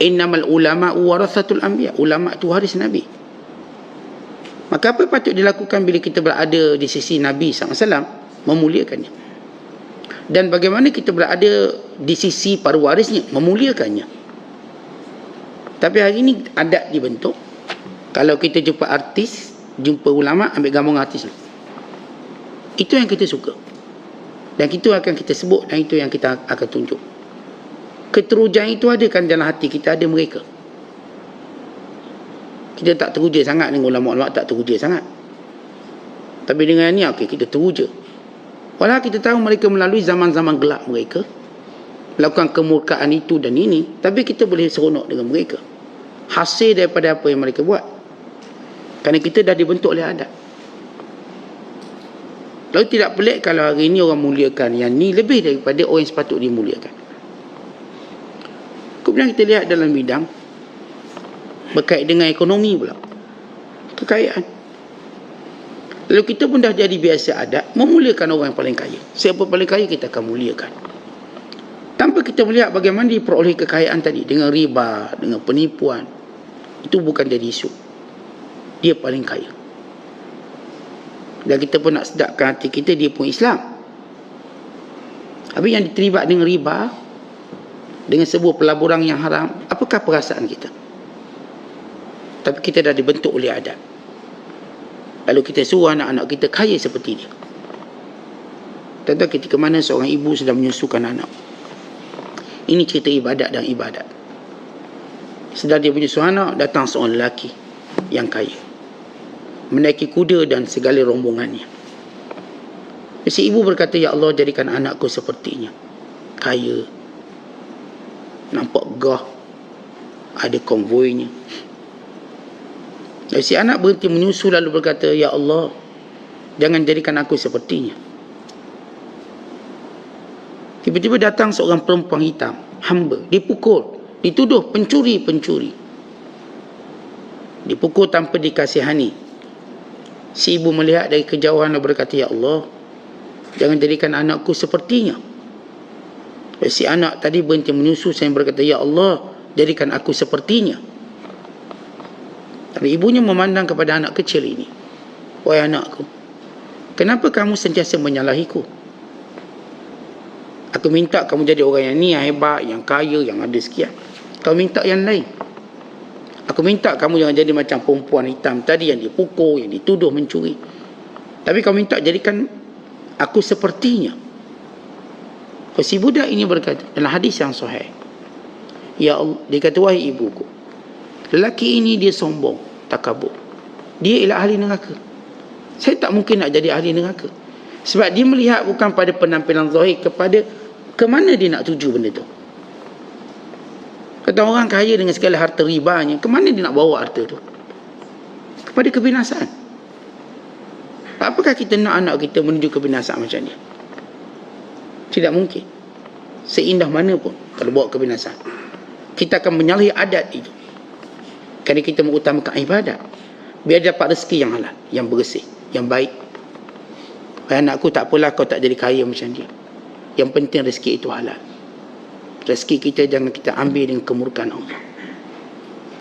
innamal ulama warathatul anbiya, ulama itu waris Nabi. Maka apa patut dilakukan bila kita berada di sisi Nabi SAW? Memuliakannya. Dan bagaimana kita berada di sisi para warisnya? Memuliakannya. Tapi hari ini adat dibentuk, kalau kita jumpa artis, jumpa ulama, ambil gambar artis. Itu yang kita suka. Dan itu akan kita sebut, dan itu yang kita akan tunjuk. Keterujan itu ada kan dalam hati kita, ada mereka. Kita tak teruja sangat dengan ulama-ulama, tak teruja sangat. Tapi dengan ni, okey, kita teruja. Walau kita tahu mereka melalui zaman-zaman gelap mereka, melakukan kemurkaan itu dan ini, tapi kita boleh seronok dengan mereka. Hasil daripada apa yang mereka buat. Kerana kita dah dibentuk oleh adat. Lalu tidak pelik kalau hari ini orang muliakan yang ni lebih daripada orang yang sepatut dimuliakan. Kemudian kita lihat dalam bidang berkait dengan ekonomi pula, kekayaan. Lalu kita pun dah jadi biasa adat memuliakan orang yang paling kaya. Siapa paling kaya kita akan muliakan, tanpa kita melihat bagaimana diperoleh kekayaan tadi, dengan riba, dengan penipuan. Itu bukan jadi isu. Dia paling kaya. Dan kita pun nak sedapkan hati kita, dia pun Islam. Habis yang terlibat dengan riba, dengan sebuah pelaburan yang haram, apakah perasaan kita? Tapi kita dah dibentuk oleh adat. Lalu kita suruh anak-anak kita kaya seperti dia. Tentu ketika mana seorang ibu sedang menyusukan anak. Ini cerita ibadat dan ibadat. Sedang dia menyusu anak, datang seorang lelaki yang kaya, menaiki kuda dan segala rombongannya. Si ibu berkata, ya Allah, jadikan anakku sepertinya. Kaya, nampak gah, ada konvoinya. Dan si anak berhenti menyusu lalu berkata, ya Allah, jangan jadikan aku sepertinya. Tiba-tiba datang seorang perempuan hitam, hamba, dipukul, dituduh pencuri-pencuri, dipukul tanpa dikasihani. Si ibu melihat dari kejauhan dan berkata, ya Allah, jangan jadikan anakku sepertinya. Dan si anak tadi berhenti menyusu dan berkata, ya Allah, jadikan aku sepertinya. Tapi ibunya memandang kepada anak kecil ini, wahai anakku, kenapa kamu sentiasa menyalahiku? Aku minta kamu jadi orang yang ni, yang hebat, yang kaya, yang ada sekian. Kau minta yang lain. Aku minta kamu jangan jadi macam perempuan hitam tadi yang dipukul, yang dituduh mencuri. Tapi kau minta jadikan aku sepertinya. Si budak ini berkata dalam hadis yang sahih, ya Allah, dia kata, wahai ibuku, lelaki ini dia sombong, takabur. Dia ialah ahli neraka. Saya tak mungkin nak jadi ahli neraka. Sebab dia melihat bukan pada penampilan zahir, kepada ke mana dia nak tuju benda tu. Kata orang kaya dengan segala harta ribanya, ke mana dia nak bawa harta tu? Kepada kebinasaan. Apakah kita nak anak kita menuju kebinasaan macam ni? Tidak mungkin. Seindah mana pun kalau bawa kebinasaan, kita akan menyalahi adat itu. Kerana kita mengutamakan ibadat, biar dapat rezeki yang halal, yang bersih, yang baik. Wahai anakku, tak apalah kau tak jadi kaya macam dia. Yang penting rezeki itu halal. Rezeki kita jangan kita ambil dengan kemurkaan Allah.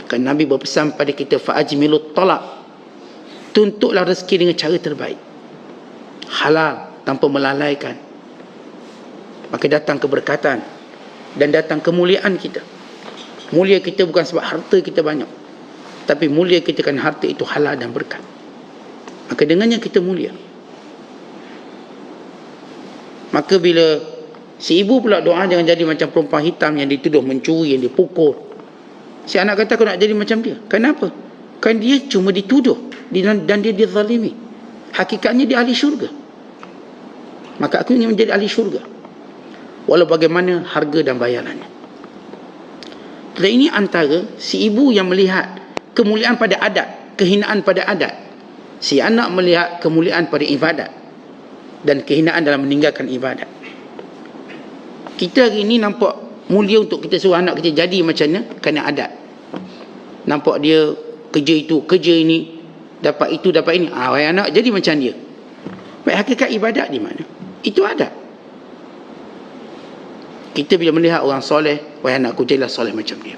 Kan Nabi berpesan pada kita, fa'ajmilut talab, tuntutlah rezeki dengan cara terbaik, halal, tanpa melalaikan. Maka datang keberkatan dan datang kemuliaan kita. Mulia kita bukan sebab harta kita banyak, tapi mulia kita kan harta itu halal dan berkat. Maka dengannya kita mulia. Maka bila si ibu pula doa jangan jadi macam perempuan hitam yang dituduh mencuri, yang dipukul. Si anak kata, aku nak jadi macam dia. Kenapa? Kan dia cuma dituduh dan dia dizalimi. Hakikatnya dia ahli syurga. Maka aku ingin menjadi ahli syurga, walau bagaimana harga dan bayarannya. Dan ini antara si ibu yang melihat kemuliaan pada adat, kehinaan pada adat. Si anak melihat kemuliaan pada ibadat dan kehinaan dalam meninggalkan ibadat. Kita hari ini nampak mulia untuk kita suruh anak kita jadi macam mana kerana adat. Nampak dia kerja itu, kerja ini, dapat itu, dapat ini. Wahai anak, jadi macam dia. Baik, hakikat ibadat di mana? Itu adat. Kita bila melihat orang soleh, wahai anakku, jadilah soleh macam dia.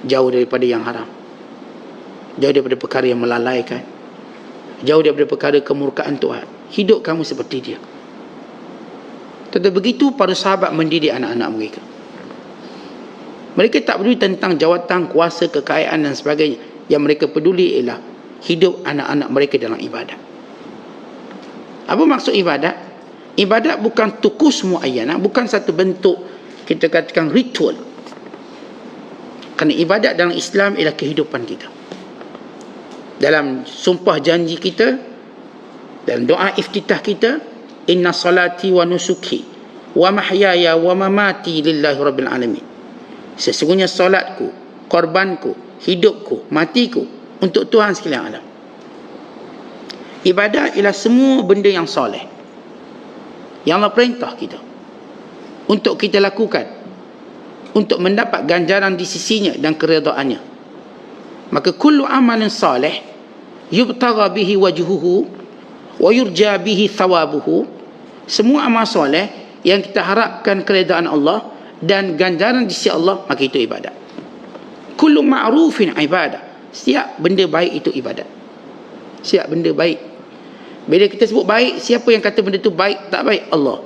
Jauh daripada yang haram, jauh daripada perkara yang melalaikan, jauh daripada perkara kemurkaan Tuhan. Hidup kamu seperti dia. Tetapi begitu para sahabat mendidik anak-anak mereka. Mereka tak peduli tentang jawatan, kuasa, kekayaan dan sebagainya. Yang mereka peduli ialah hidup anak-anak mereka dalam ibadat. Apa maksud ibadat? Ibadat bukan tukus muayyanah, bukan satu bentuk kita katakan ritual. Kerana ibadat dalam Islam ialah kehidupan kita. Dalam sumpah janji kita, dalam doa iftitah kita, inna salati wa nusuki wa mahyaya wa mamati lillahi rabbil alamin. Sesungguhnya solatku, korbanku, hidupku, matiku untuk Tuhan sekalian alam. Ibadat ialah semua benda yang soleh yang Allah perintah kita untuk kita lakukan, untuk mendapat ganjaran di sisinya dan keredaannya. Maka kullu amalin salih yubtagha bihi wajhuhu wa yurja bihi thawabuhu, semua amal soleh yang kita harapkan keredaan Allah dan ganjaran di sisi Allah, maka itu ibadat. Kullu ma'rufin ibadah, setiap benda baik itu ibadat. Setiap benda baik, bila kita sebut baik, siapa yang kata benda itu baik tak baik? Allah.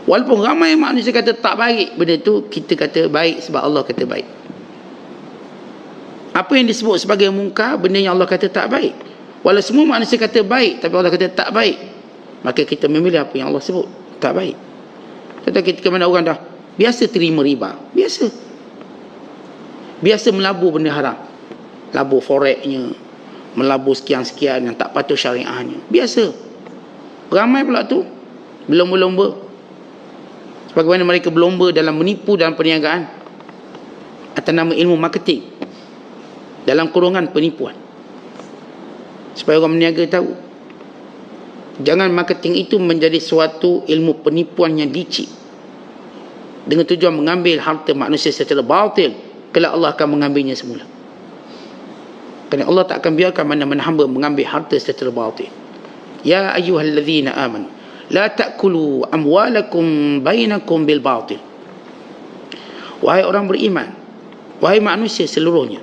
Walaupun ramai manusia kata tak baik benda itu, kita kata baik sebab Allah kata baik. Apa yang disebut sebagai mungkar, benda yang Allah kata tak baik. Walau semua manusia kata baik, tapi Allah kata tak baik, maka kita memilih apa yang Allah sebut tak baik. Tetapi ketika mana orang dah biasa terima riba, biasa melabur benda haram, labur foreknya, melabur sekian-sekian yang tak patut syariahnya, biasa. Ramai pula tu berlomba-lomba, sebagaimana mereka berlomba dalam menipu dalam perniagaan atas nama ilmu marketing, dalam kurungan penipuan, supaya orang berniaga tahu. Jangan marketing itu menjadi suatu ilmu penipuan yang licik dengan tujuan mengambil harta manusia secara batil, kelak Allah akan mengambilnya semula. Kerana Allah tak akan biarkan mana-mana hamba mengambil harta secara batil. Ya ayyuhallazina amanu la ta'kulu amwalakum bainakum bil batil. Wahai orang beriman, wahai manusia seluruhnya,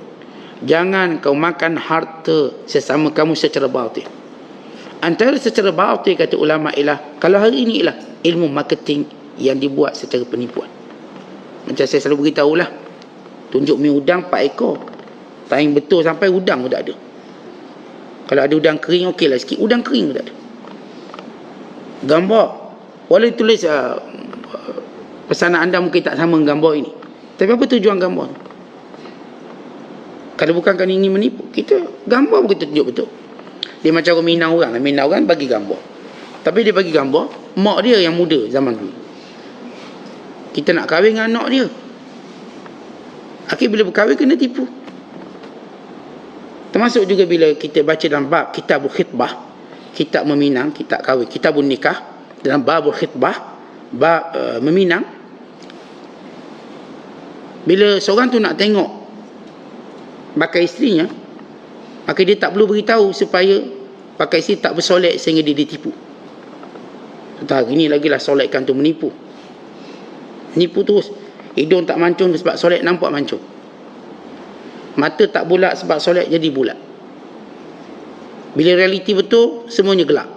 jangan kau makan harta sesama kamu secara batil. Antara secara batil, kata ulama, ialah kalau hari ini ialah ilmu marketing yang dibuat secara penipuan. Macam saya selalu beritahu lah, tunjuk mi udang 4 ekor, taing betul sampai udang pun tak ada. Kalau ada udang kering okey lah sikit, udang kering pun tak ada. Gambar, boleh tulis pesanan anda mungkin tak sama dengan gambar ini, tapi apa tujuan gambar tu? Kalau bukan kerana ingin menipu, kita gambar pun kita tunjuk betul. Dia macam orang Minang orang. Minang orang bagi gambar, tapi dia bagi gambar mak dia yang muda zaman dulu. Kita nak kahwin dengan anak dia, akhir bila berkahwin kena tipu. Termasuk juga bila kita baca dalam bab kitabul khitbah, kitab meminang, kitab kahwin, kitabun nikah, dalam babul khitbah, bab meminang. Bila seorang tu nak tengok bakal isterinya, maka dia tak perlu beritahu supaya pakai isteri tak bersolek sehingga dia ditipu. Hari ni lagilah solekan tu menipu. Menipu terus. Hidung tak mancung sebab solek nampak mancung. Mata tak bulat sebab solek jadi bulat. Bila realiti betul, semuanya gelap.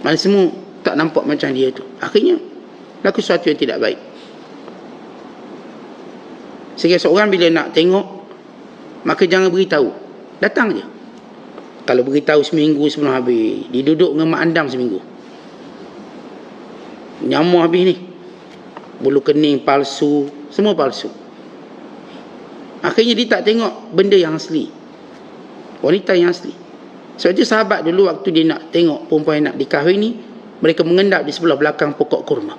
Mana semua tak nampak macam dia tu. Akhirnya laku sesuatu yang tidak baik. Sehingga seorang bila nak tengok, maka jangan beritahu. Datang je. Kalau beritahu seminggu sebelum habis, dia duduk dengan mak andam seminggu. Nyamuk habis ni. Bulu kening palsu, semua palsu. Akhirnya dia tak tengok benda yang asli. Wanita yang asli. Sebab itu sahabat dulu waktu dia nak tengok perempuan yang nak dikahwin ni, mereka mengendap di sebelah belakang pokok kurma.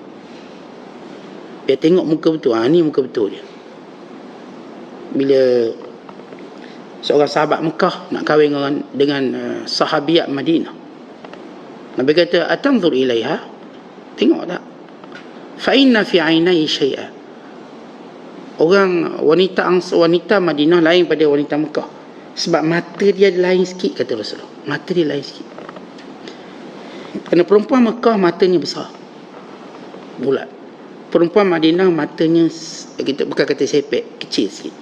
Dia tengok muka betul. Ni muka betul dia. Bila seorang sahabat Mekah nak kahwin dengan sahabiat Madinah, Nabi kata, atanzur ilaiha, tengok tak? Fa inna fi ainai syai'a. Orang wanita Madinah lain pada wanita Mekah sebab mata dia lain sikit, kata Rasulullah. Mata dia lain sikit. Kerana perempuan Mekah matanya besar, bulat. Perempuan Madinah matanya kita bukan kata sepek, kecil sikit.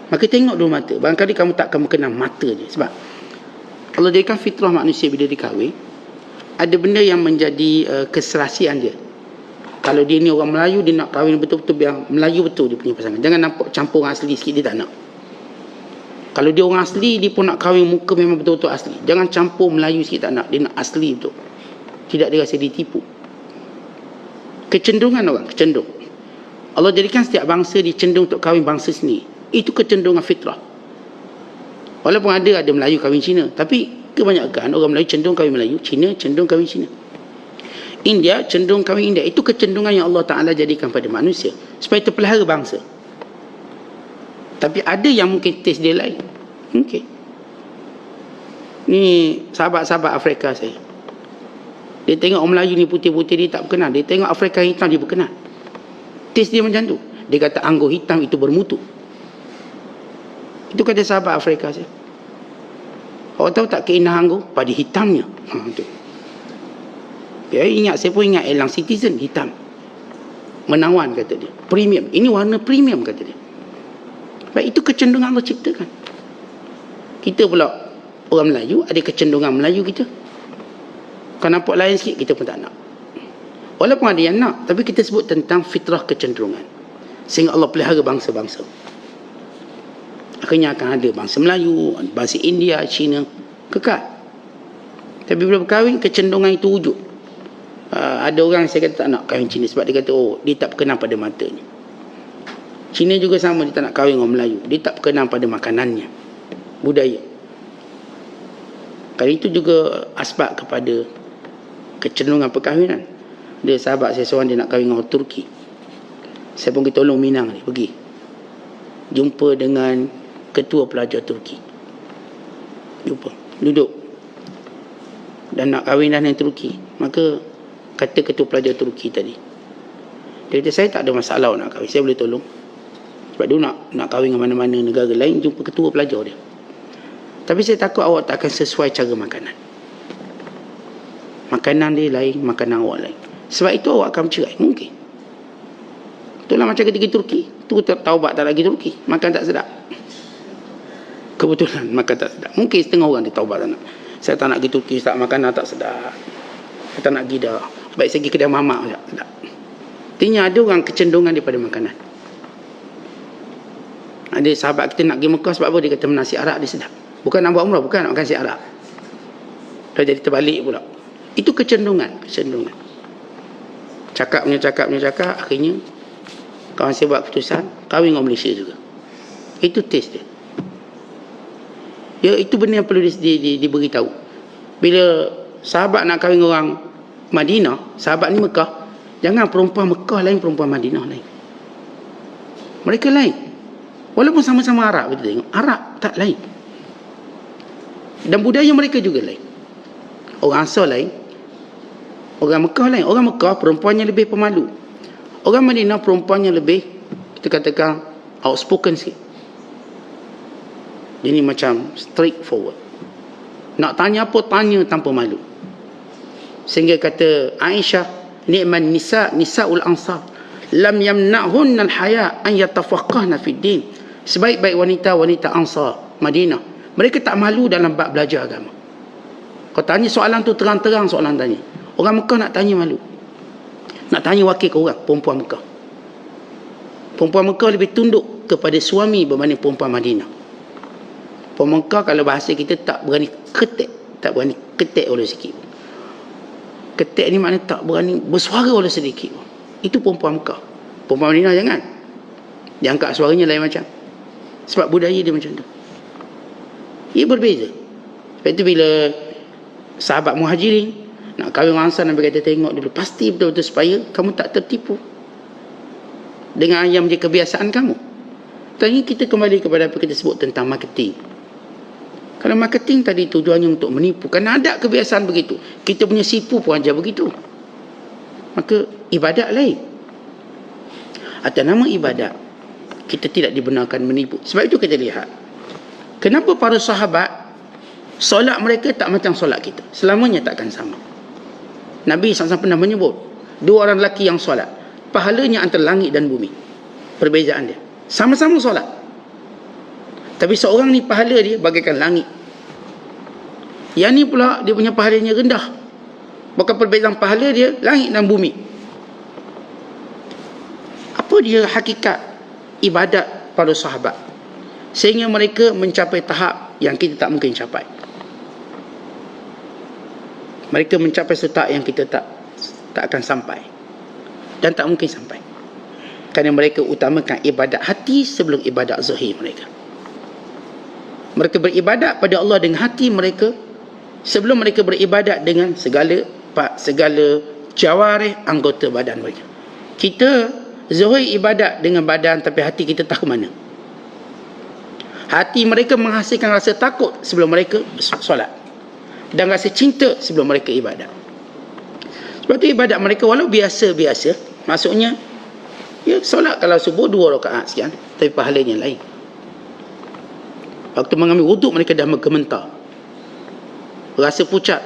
Maka tengok dulu mata. Barangkali kamu tak akan mengenal mata dia. Sebab Allah jadikan fitrah manusia bila dikahwin, ada benda yang menjadi keserasian dia. Kalau dia ni orang Melayu, dia nak kahwin betul-betul yang Melayu betul dia punya pasangan. Jangan nampak campur orang asli sikit, dia tak nak. Kalau dia orang asli, dia pun nak kahwin muka memang betul-betul asli. Jangan campur Melayu sikit, tak nak. Dia nak asli betul. Tidak dia rasa ditipu. Kecenderungan orang, kecenderung. Allah jadikan setiap bangsa dicenderung untuk kahwin bangsa sendiri. Itu kecenderungan fitrah. Walaupun ada Melayu kahwin Cina, tapi kebanyakan orang Melayu cenderung kahwin Melayu, Cina cenderung kahwin Cina. India cenderung kahwin India. Itu kecenderungan yang Allah Ta'ala jadikan pada manusia supaya terpelihara bangsa. Tapi ada yang mungkin taste dia lain. Mungkin. Ni sahabat-sahabat Afrika saya. Dia tengok orang Melayu ni putih-putih, dia tak berkenan. Dia tengok Afrika hitam, dia berkenan. Taste dia macam tu. Dia kata anggur hitam itu bermutu. Itu kata sahabat Afrika saya. Awak tahu tak keindahan anggur? Pada hitamnya. Tu. Ya, saya pun ingat Elang Citizen hitam. Menawan kata dia. Premium. Ini warna premium kata dia. Baik, itu kecenderungan Allah ciptakan. Kita pula orang Melayu ada kecenderungan Melayu kita. Kalau nampak lain sikit kita pun tak nak. Walaupun ada yang nak, tapi kita sebut tentang fitrah kecenderungan. Sehingga Allah pelihara bangsa-bangsa. Akhirnya akan ada bangsa Melayu, bangsa India, Cina, kekal. Tapi bila berkahwin, kecenderungan itu wujud. Ada orang saya kata tak nak kahwin Cina sebab dia kata, dia tak berkenan pada matanya. Cina juga sama, dia tak nak kahwin orang Melayu. Dia tak berkenan pada makanannya, budaya. Kali itu juga asbab kepada kecenderungan perkahwinan. Dia sahabat saya seorang, dia nak kahwin dengan orang Turki. Saya pun kita tolong Minang ni, pergi jumpa dengan ketua pelajar Turki. Jumpa, duduk dan nak kahwin dengan Turki. Maka kata ketua pelajar Turki tadi, dia kata saya tak ada masalah nak kahwin, saya boleh tolong. Sebab dia nak kahwin dengan mana-mana negara lain, jumpa ketua pelajar dia. Tapi saya takut awak tak akan sesuai cara makanan. Makanan dia lain, makanan awak lain. Sebab itu awak akan bercerai. Mungkin. Itulah macam ketika Turki. Tu taubat tak lagi Turki. Makan tak sedap. Kebetulan makan tak sedap. Mungkin setengah orang dia taubat tak nak. Saya tak nak pergi Turki, tak makanan tak sedap. Saya tak nak pergi dah. Baik saya pergi kedai mamak saja. Sedap. Artinya ada orang kecenderungan daripada makanan. Ada sahabat kita nak pergi Mekah sebab apa? Dia kata nasi Arab dia sedap. Bukan nak buat umrah, bukan nak makan nasi Arab. Dah jadi terbalik pula. Itu kecenderungan. Cakap, akhirnya kawan saya buat keputusan kahwin orang Malaysia juga. Itu taste dia. Ya, itu benda yang perlu diberitahu. Bila sahabat nak kahwin orang Madinah, sahabat ni Mekah, jangan perempuan Mekah lain, perempuan Madinah lain. Mereka lain. Walaupun sama-sama Arab, kita tengok Arab tak lain. Dan budaya mereka juga lain. Orang asal lain, orang Mekah lain. Orang Mekah perempuannya lebih pemalu. Orang Madinah perempuannya lebih, kita katakan, outspoken sikit. Dia ni macam straightforward. Nak tanya apa, tanya tanpa malu. Sehingga kata Aisyah, ni'man nisa'ul ansar lam yamna'hunna al-haya an yatafaqqahna fid din. Sebaik-baik wanita-wanita Ansar Madinah, mereka tak malu dalam bab belajar agama. Kau tanya soalan tu terang-terang, soalan tanya. Orang Mekah nak tanya malu. Nak tanya wakil ke orang, perempuan Mekah. Perempuan Mekah lebih tunduk kepada suami berbanding perempuan Madinah. Perempuan Mekah kalau bahasa kita tak berani ketek oleh sikit. Ketek ni maknanya tak berani bersuara oleh sedikit. Itu perempuan Mekah. Perempuan Madinah jangan. Dia angkat suaranya lain macam. Sebab budaya dia macam tu. Ia berbeza. Sebab itu bila sahabat Muhajirin nak kahwin orang Ansar, Nabi kata tengok dulu, pasti betul-betul supaya kamu tak tertipu dengan yang menjadi kebiasaan kamu. Tadi kita kembali kepada apa kita sebut tentang marketing. Kalau marketing tadi tujuannya untuk menipu, kerana ada kebiasaan begitu, kita punya sipu pun aja begitu. Maka ibadat lain. Atas nama ibadat, kita tidak dibenarkan menipu. Sebab itu kita lihat, kenapa para sahabat solat mereka tak macam solat kita, selamanya takkan sama. Nabi SAW pernah menyebut, dua orang lelaki yang solat, pahalanya antara langit dan bumi. Perbezaan dia, sama-sama solat, tapi seorang ni pahala dia bagaikan langit, yang ni pula dia punya pahalanya rendah. Bahkan perbezaan pahala dia langit dan bumi. Apa dia hakikat ibadat para sahabat sehingga mereka mencapai tahap yang kita tak mungkin capai? Mereka mencapai satu tahap yang kita tak akan sampai dan tak mungkin sampai, kerana mereka utamakan ibadat hati sebelum ibadat zahir mereka. Mereka beribadat pada Allah dengan hati mereka sebelum mereka beribadat dengan segala jawarih anggota badan mereka. Kita zahir ibadat dengan badan, tapi hati kita tak ke mana. Hati mereka menghasilkan rasa takut sebelum mereka solat, dan rasa cinta sebelum mereka ibadat. Sebab tu ibadat mereka walau biasa-biasa, maksudnya ya solat kalau subuh 2 rakaat sekian, tapi pahalanya lain. Waktu mengambil wuduk mereka dah menggementar, rasa pucat,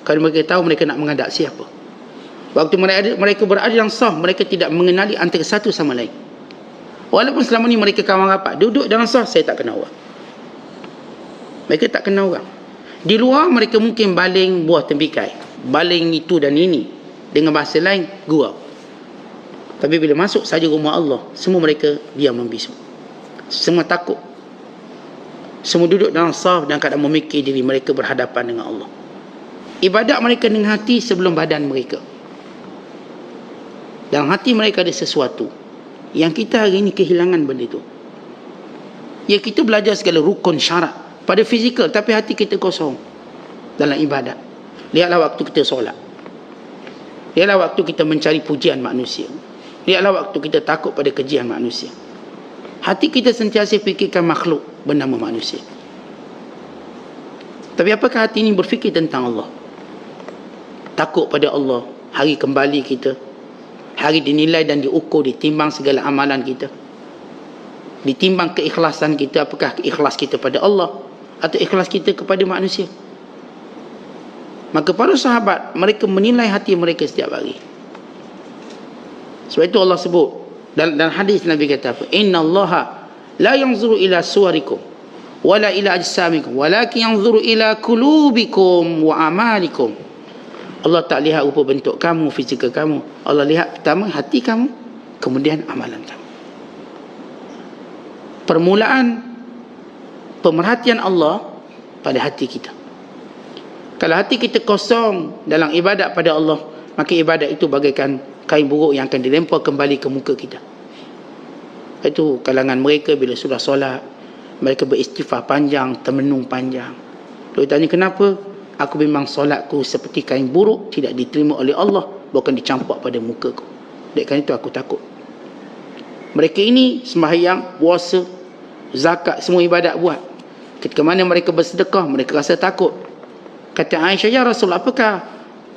kerana mereka tahu mereka nak menghadap siapa. Waktu mereka berada dalam saf, mereka tidak mengenali antara satu sama lain. Walaupun selama ni mereka kawan rapat, duduk dalam saf, saya tak kenal orang. Mereka tak kenal orang. Di luar mereka mungkin baling buah tembikai, baling itu dan ini, dengan bahasa lain gurau. Tapi bila masuk saja rumah Allah, semua mereka diam membisu, semua takut, semua duduk dalam saf dan kadang memikir diri mereka berhadapan dengan Allah. Ibadat mereka dengan hati sebelum badan mereka. Dalam hati mereka ada sesuatu yang kita hari ini kehilangan benda itu. Ya, kita belajar segala rukun syarat pada fizikal, tapi hati kita kosong dalam ibadat. Lihatlah waktu kita solat, lihatlah waktu kita mencari pujian manusia, lihatlah waktu kita takut pada kejian manusia. Hati kita sentiasa fikirkan makhluk bernama manusia. Tapi apakah hati ini berfikir tentang Allah? Takut pada Allah, hari kembali kita, hari dinilai dan diukur, ditimbang segala amalan kita, ditimbang keikhlasan kita. Apakah ikhlas kita pada Allah atau ikhlas kita kepada manusia? Maka para sahabat, mereka menilai hati mereka setiap hari. Sebab itu Allah sebut dalam hadis, Nabi kata apa? Inna Allaha la yanzuru ila suwarikum wala ila ajsamikum walakin yanzuru ila kulubikum wa amalikum. Allah tak lihat rupa bentuk kamu, fizikal kamu. Allah lihat pertama hati kamu, kemudian amalan kamu. Permulaan pemerhatian Allah pada hati kita. Kalau hati kita kosong dalam ibadat pada Allah, maka ibadat itu bagaikan kain buruk yang akan dilempar kembali ke muka kita. Itu kalangan mereka bila sudah solat, mereka beristighfar panjang, termenung panjang. Lalu tanya, kenapa? Aku memang solatku seperti kain buruk, tidak diterima oleh Allah, bahkan dicampak pada mukaku. Oleh kerana itu aku takut. Mereka ini sembahyang, puasa, zakat, semua ibadat buat. Ketika mana mereka bersedekah, mereka rasa takut. Kata Aisyah, ya Rasul, apakah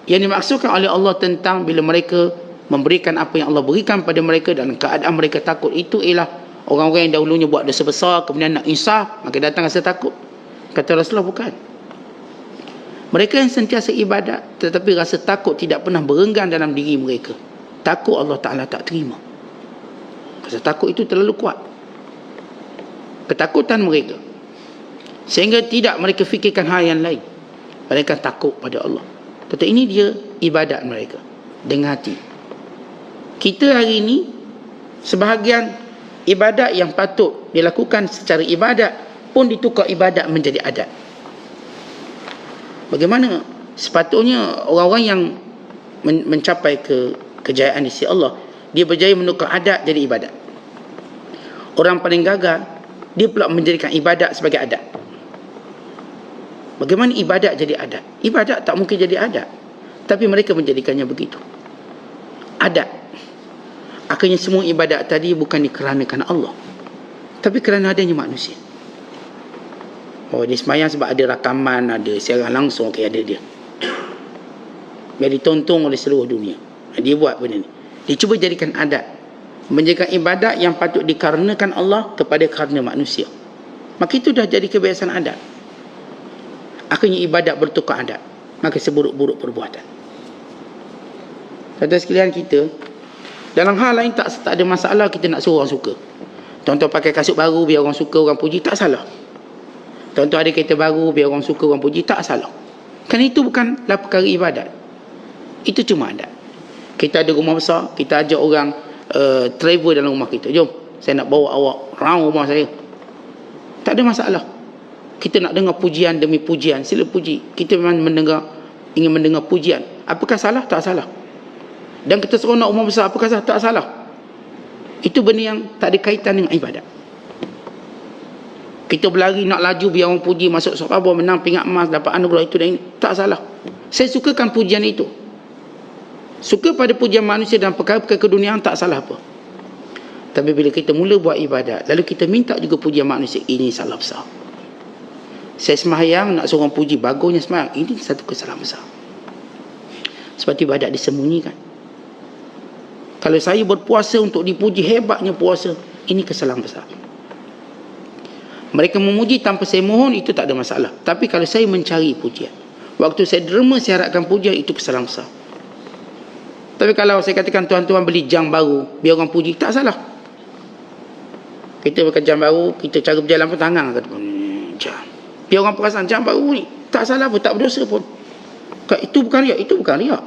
yang dimaksudkan oleh Allah tentang bila mereka memberikan apa yang Allah berikan pada mereka dan keadaan mereka takut? Itu ialah Orang-orang yang dahulunya buat dosa besar, kemudian nak insaf, maka datang rasa takut. Kata Rasulullah, bukan. Mereka yang sentiasa ibadat, tetapi rasa takut tidak pernah berenggan dalam diri mereka. Takut Allah Ta'ala tak terima. Rasa takut itu terlalu kuat. Ketakutan mereka, sehingga tidak mereka fikirkan hal yang lain. Mereka takut pada Allah. Kata ini dia ibadat mereka dengan hati. Kita hari ini, sebahagian ibadat yang patut dilakukan secara ibadat pun ditukar ibadat menjadi adat. Bagaimana sepatutnya orang-orang yang mencapai kejayaan di sisi Allah, dia berjaya menukar adat jadi ibadat. Orang paling gagal, dia pula menjadikan ibadat sebagai adat. Bagaimana ibadat jadi adat? Ibadat tak mungkin jadi adat, tapi mereka menjadikannya begitu, adat. Akhirnya semua ibadat tadi bukan dikeranakan Allah, tapi kerana adanya manusia. Oh, dia semayang sebab ada rakaman, ada siaran langsung, ada dia. Biar ditonton oleh seluruh dunia. Dia buat benda ni. Dia cuba jadikan adat, menjadikan ibadat yang patut dikarenakan Allah kepada karena manusia. Maka itu dah jadi kebiasaan adat. Akhirnya ibadat bertukar adat, maka seburuk-buruk perbuatan. Saudara sekalian, kita dalam hal lain tak ada masalah kita nak suruh orang suka. Tuan-tuan pakai kasut baru biar orang suka, orang puji, tak salah. Tuan-tuan ada kereta baru biar orang suka, orang puji, tak salah. Kan itu bukanlah perkara ibadat. Itu cuma adat. Kita ada rumah besar, kita ajak orang travel dalam rumah kita. Jom, saya nak bawa awak round rumah saya. Tak ada masalah. Kita nak dengar pujian demi pujian, sila puji. Kita memang ingin mendengar pujian. Apakah salah? Tak salah. Dan kita seronok rumah besar, apakah salah? Tak salah. Itu benda yang tak ada kaitan dengan ibadat. Kita berlari nak laju biar orang puji, masuk Sarawak, menang pingat emas, dapat anugerah itu dan ini, tak salah. Saya sukakan pujian itu. Suka pada pujian manusia dan perkara-perkara keduniaan, tak salah apa. Tapi bila kita mula buat ibadat, lalu kita minta juga pujian manusia, ini salah besar. Saya sembahyang nak seorang puji, bagusnya sembahyang, ini satu kesalahan besar. Sebab ibadat disembunyikan. Kalau saya berpuasa untuk dipuji, hebatnya puasa, ini kesalahan besar. Mereka memuji tanpa saya mohon, itu tak ada masalah. Tapi kalau saya mencari pujian, waktu saya derma saya harapkan pujian, itu kesalahan besar. Tapi kalau saya katakan tuan-tuan beli jam baru biar orang puji, tak salah. Kita pakai jam baru, kita cara berjalan pun tangan kata jam. Biar orang perasan jam baru ni, tak salah pun, tak berdosa pun. Itu bukan riak, itu bukan riak.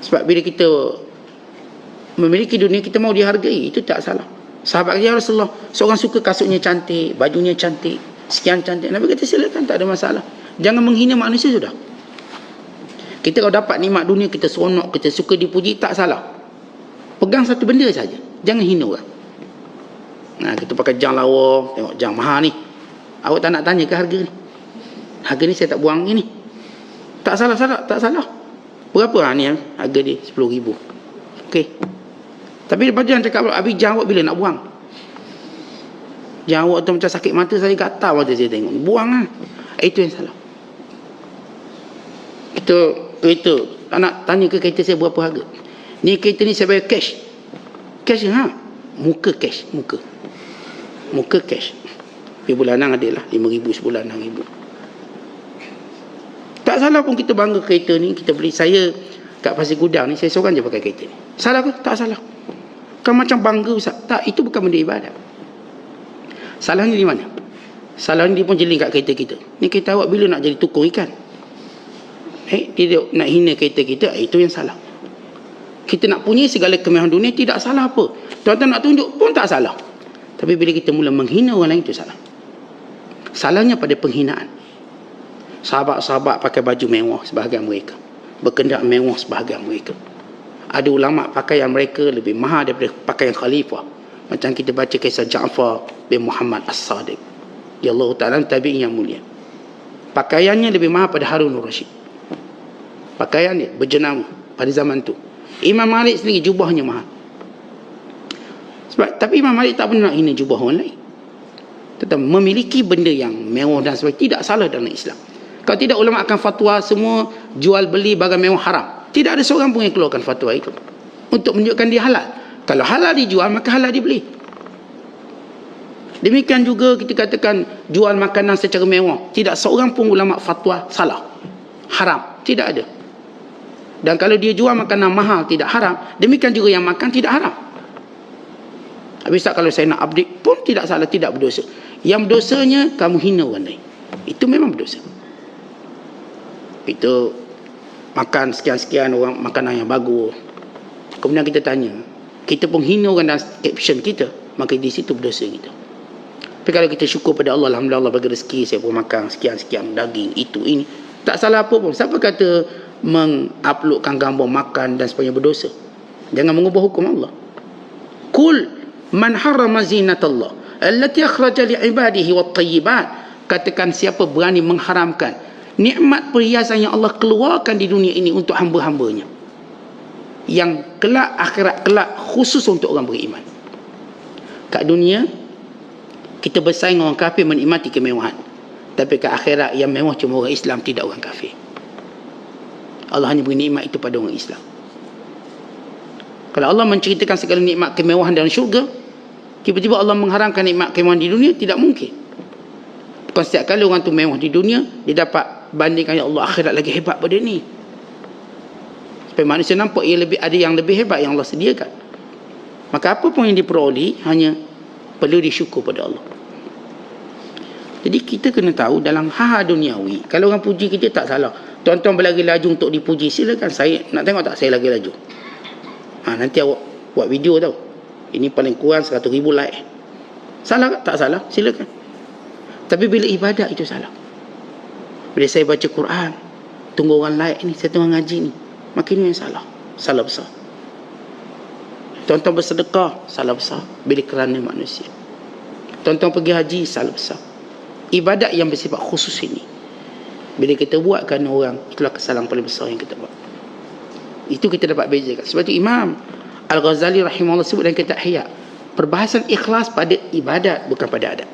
Sebab bila kita memiliki dunia, kita mau dihargai, itu tak salah. Sahabat kata, ya Rasulullah, seorang suka kasutnya cantik, bajunya cantik, sekian cantik. Nabi kata silakan, tak ada masalah. Jangan menghina manusia sudah. Kita kalau dapat nikmat dunia, kita seronok, kita suka dipuji, tak salah. Pegang satu benda saja, jangan hina orang. Nah, kita pakai jam lawa, tengok jam mahal ni. Awak tak nak tanya ke harga ni? Harga ni saya tak buang ni. Tak salah, tak salah. Berapa ni harga dia? 10,000. Okey. Tapi lepas tu jangan cakap, habis jam awak bila nak buang? Jam awak tu macam sakit mata, saya gatal mata saya tengok. Buang lah. Itu yang salah. Kereta, tak nak tanya ke kereta saya berapa harga? Ni kereta ni saya bayar cash. Cash ha? Muka cash, muka cash. Tapi bulanan ada lah, 5,000 sebulan, 6,000. Tak salah pun kita bangga kereta ni, kita beli. Saya kat Pasir Gudang ni, saya seorang je pakai kereta ni. Salah ke? Tak salah. Kan macam bangga Ustaz. Tak, itu bukan benda ibadat. Salahnya di mana? Salahnya dia pun jeling kat kereta kita. Ni kereta awak bila nak jadi tukang ikan? Dia nak hina kereta kita, itu yang salah. Kita nak punya segala kemewahan dunia, tidak salah apa. Tuan-tuan nak tunjuk pun tak salah. Tapi bila kita mula menghina orang lain, itu salah. Salahnya pada penghinaan. Sahabat-sahabat pakai baju mewah sebahagian mereka, berkendaraan mewah sebahagian mereka. Ada ulama pakaian mereka lebih mahal daripada pakaian khalifah. Macam kita baca kisah Ja'far bin Muhammad As-Sadiq, ya Allah Ta'ala, tabi'in yang mulia. Pakaiannya lebih mahal pada Harun al-Rashid. Pakaiannya berjenama pada zaman tu. Imam Malik sendiri jubahnya mahal. Tapi Imam Malik tak pernah nak hina jubah orang lain. Tetap memiliki benda yang mewah dan sebagainya tidak salah dalam Islam. Kalau tidak, ulama akan fatwa semua jual beli barang mewah haram. Tidak ada seorang pun yang keluarkan fatwa itu untuk menunjukkan dia halal. Kalau halal dijual, maka halal dibeli. Demikian juga kita katakan jual makanan secara mewah. Tidak seorang pun ulama fatwa salah, haram. Tidak ada. Dan kalau dia jual makanan mahal tidak haram, demikian juga yang makan tidak haram. Habis tak, kalau saya nak update pun tidak salah, tidak berdosa. Yang berdosanya kamu hina orang lain. Itu memang berdosa. Itu makan sekian-sekian orang makanan yang bagus. Kemudian kita tanya, kita pun hina orang dalam caption kita, maka di situ berdosa kita. Tapi kalau kita syukur pada Allah, alhamdulillah Allah bagi rezeki, saya pun makan sekian-sekian daging, itu, ini, tak salah apa pun. Siapa kata menguploadkan gambar makan dan sebagainya berdosa? Jangan mengubah hukum Allah. Kul man harrama zinatallah allati akhraja li ibadihi wat tayyibat. Katakan, siapa berani mengharamkan nikmat perhiasan yang Allah keluarkan di dunia ini untuk hamba-hambanya, yang kelak akhirat kelak khusus untuk orang beriman. Kat dunia kita bersaing orang kafir menikmati kemewahan, tapi kat akhirat yang mewah cuma orang Islam, tidak orang kafir. Allah hanya beri nikmat itu pada orang Islam. Kalau Allah menceritakan segala nikmat kemewahan dalam syurga, tiba-tiba Allah mengharamkan nikmat kemewahan di dunia, tidak mungkin. Bukan setiap kali orang tu mewah di dunia, dia dapat bandingkan, ya Allah, akhirat lagi hebat pada ni. Supaya manusia nampak ada yang lebih hebat yang Allah sediakan. Maka apa pun yang diperoleh hanya perlu disyukur pada Allah. Jadi kita kena tahu dalam hal duniawi, kalau orang puji kita tak salah. Tuan-tuan berlari laju untuk dipuji, silakan. Saya nak tengok tak saya lagi laju? Nanti awak buat video tau, ini paling kurang 100,000 like. Salah tak? Tak salah, silakan. Tapi bila ibadat itu salah. Bila saya baca Quran, tunggu orang like ni, saya tengah ngaji ni, makin ni yang salah. Salah besar. Tuan-tuan bersedekah, salah besar bila kerana manusia. Tuan-tuan pergi haji, salah besar. Ibadat yang bersifat khusus ini, bila kita buat kerana orang, itulah kesalahan paling besar yang kita buat. Itu kita dapat bezakan. Sebab itu Imam Al-Ghazali rahimahullah sebut dalam kitab Ihya, perbahasan ikhlas pada ibadat, bukan pada adat.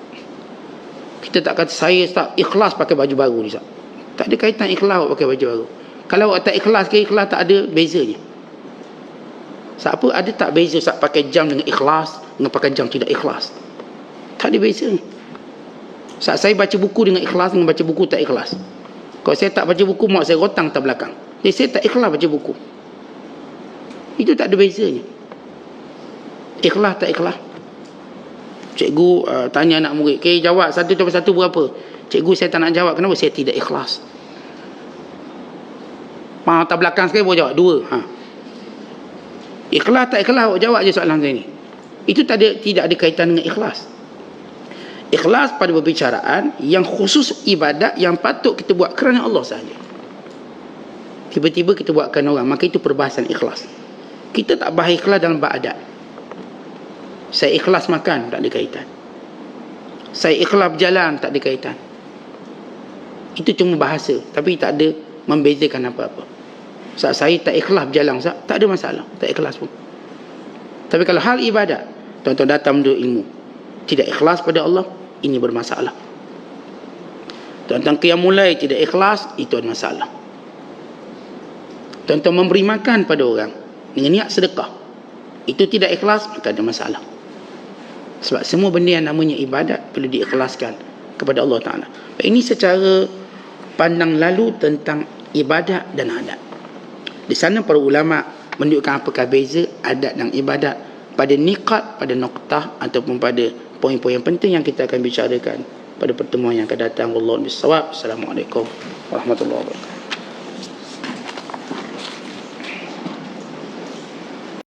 Kita tak kata saya tak ikhlas pakai baju baru ni, tak ada kaitan ikhlas pakai baju baru. Kalau awak tak ikhlas ke ikhlas, tak ada bezanya. Siapa ada tak beza saat pakai jam dengan ikhlas dengan pakai jam tidak ikhlas? Tak ada bezanya. Saat saya baca buku dengan ikhlas dengan baca buku tak ikhlas. Kalau saya tak baca buku, mak saya rotang tak belakang. Jadi saya tak ikhlas baca buku. Itu tak ada bezanya. Ikhlas tak ikhlas. Cikgu tanya anak murid, jawab 1 tambah 1 berapa? Cikgu, saya tak nak jawab. Kenapa? Saya tidak ikhlas. Tak belakang sekali boleh jawab 2. Ikhlas tak ikhlas, awak jawab je soalan saya ni. Itu tidak ada kaitan dengan ikhlas. Ikhlas pada perbicaraan yang khusus ibadat yang patut kita buat kerana Allah sahaja. Tiba-tiba kita buat kerana orang, maka itu perbahasan ikhlas. Kita tak bahas ikhlas dalam bab adat. Saya ikhlas makan, tak ada kaitan. Saya ikhlas berjalan, tak ada kaitan. Itu cuma bahasa, tapi tak ada membezakan apa-apa. Saat saya tak ikhlas berjalan, tak ada masalah, tak ikhlas pun. Tapi kalau hal ibadat, tuan-tuan datang menuntut ilmu, tidak ikhlas pada Allah, ini bermasalah. Tuan-tuan qiyam mulai tidak ikhlas, itu ada masalah. Tuan-tuan memberi makan pada orang dengan niat sedekah, itu tidak ikhlas, maka ada masalah. Sebab semua benda yang namanya ibadat perlu diikhlaskan kepada Allah Ta'ala. Ini secara pandang lalu tentang ibadat dan adat. Di sana para ulama menunjukkan apakah beza adat dan ibadat pada niqat, pada noktah ataupun pada poin-poin yang penting yang kita akan bicarakan pada pertemuan yang akan datang. Wallahu a'lam bishawab. Assalamualaikum warahmatullahi wabarakatuh.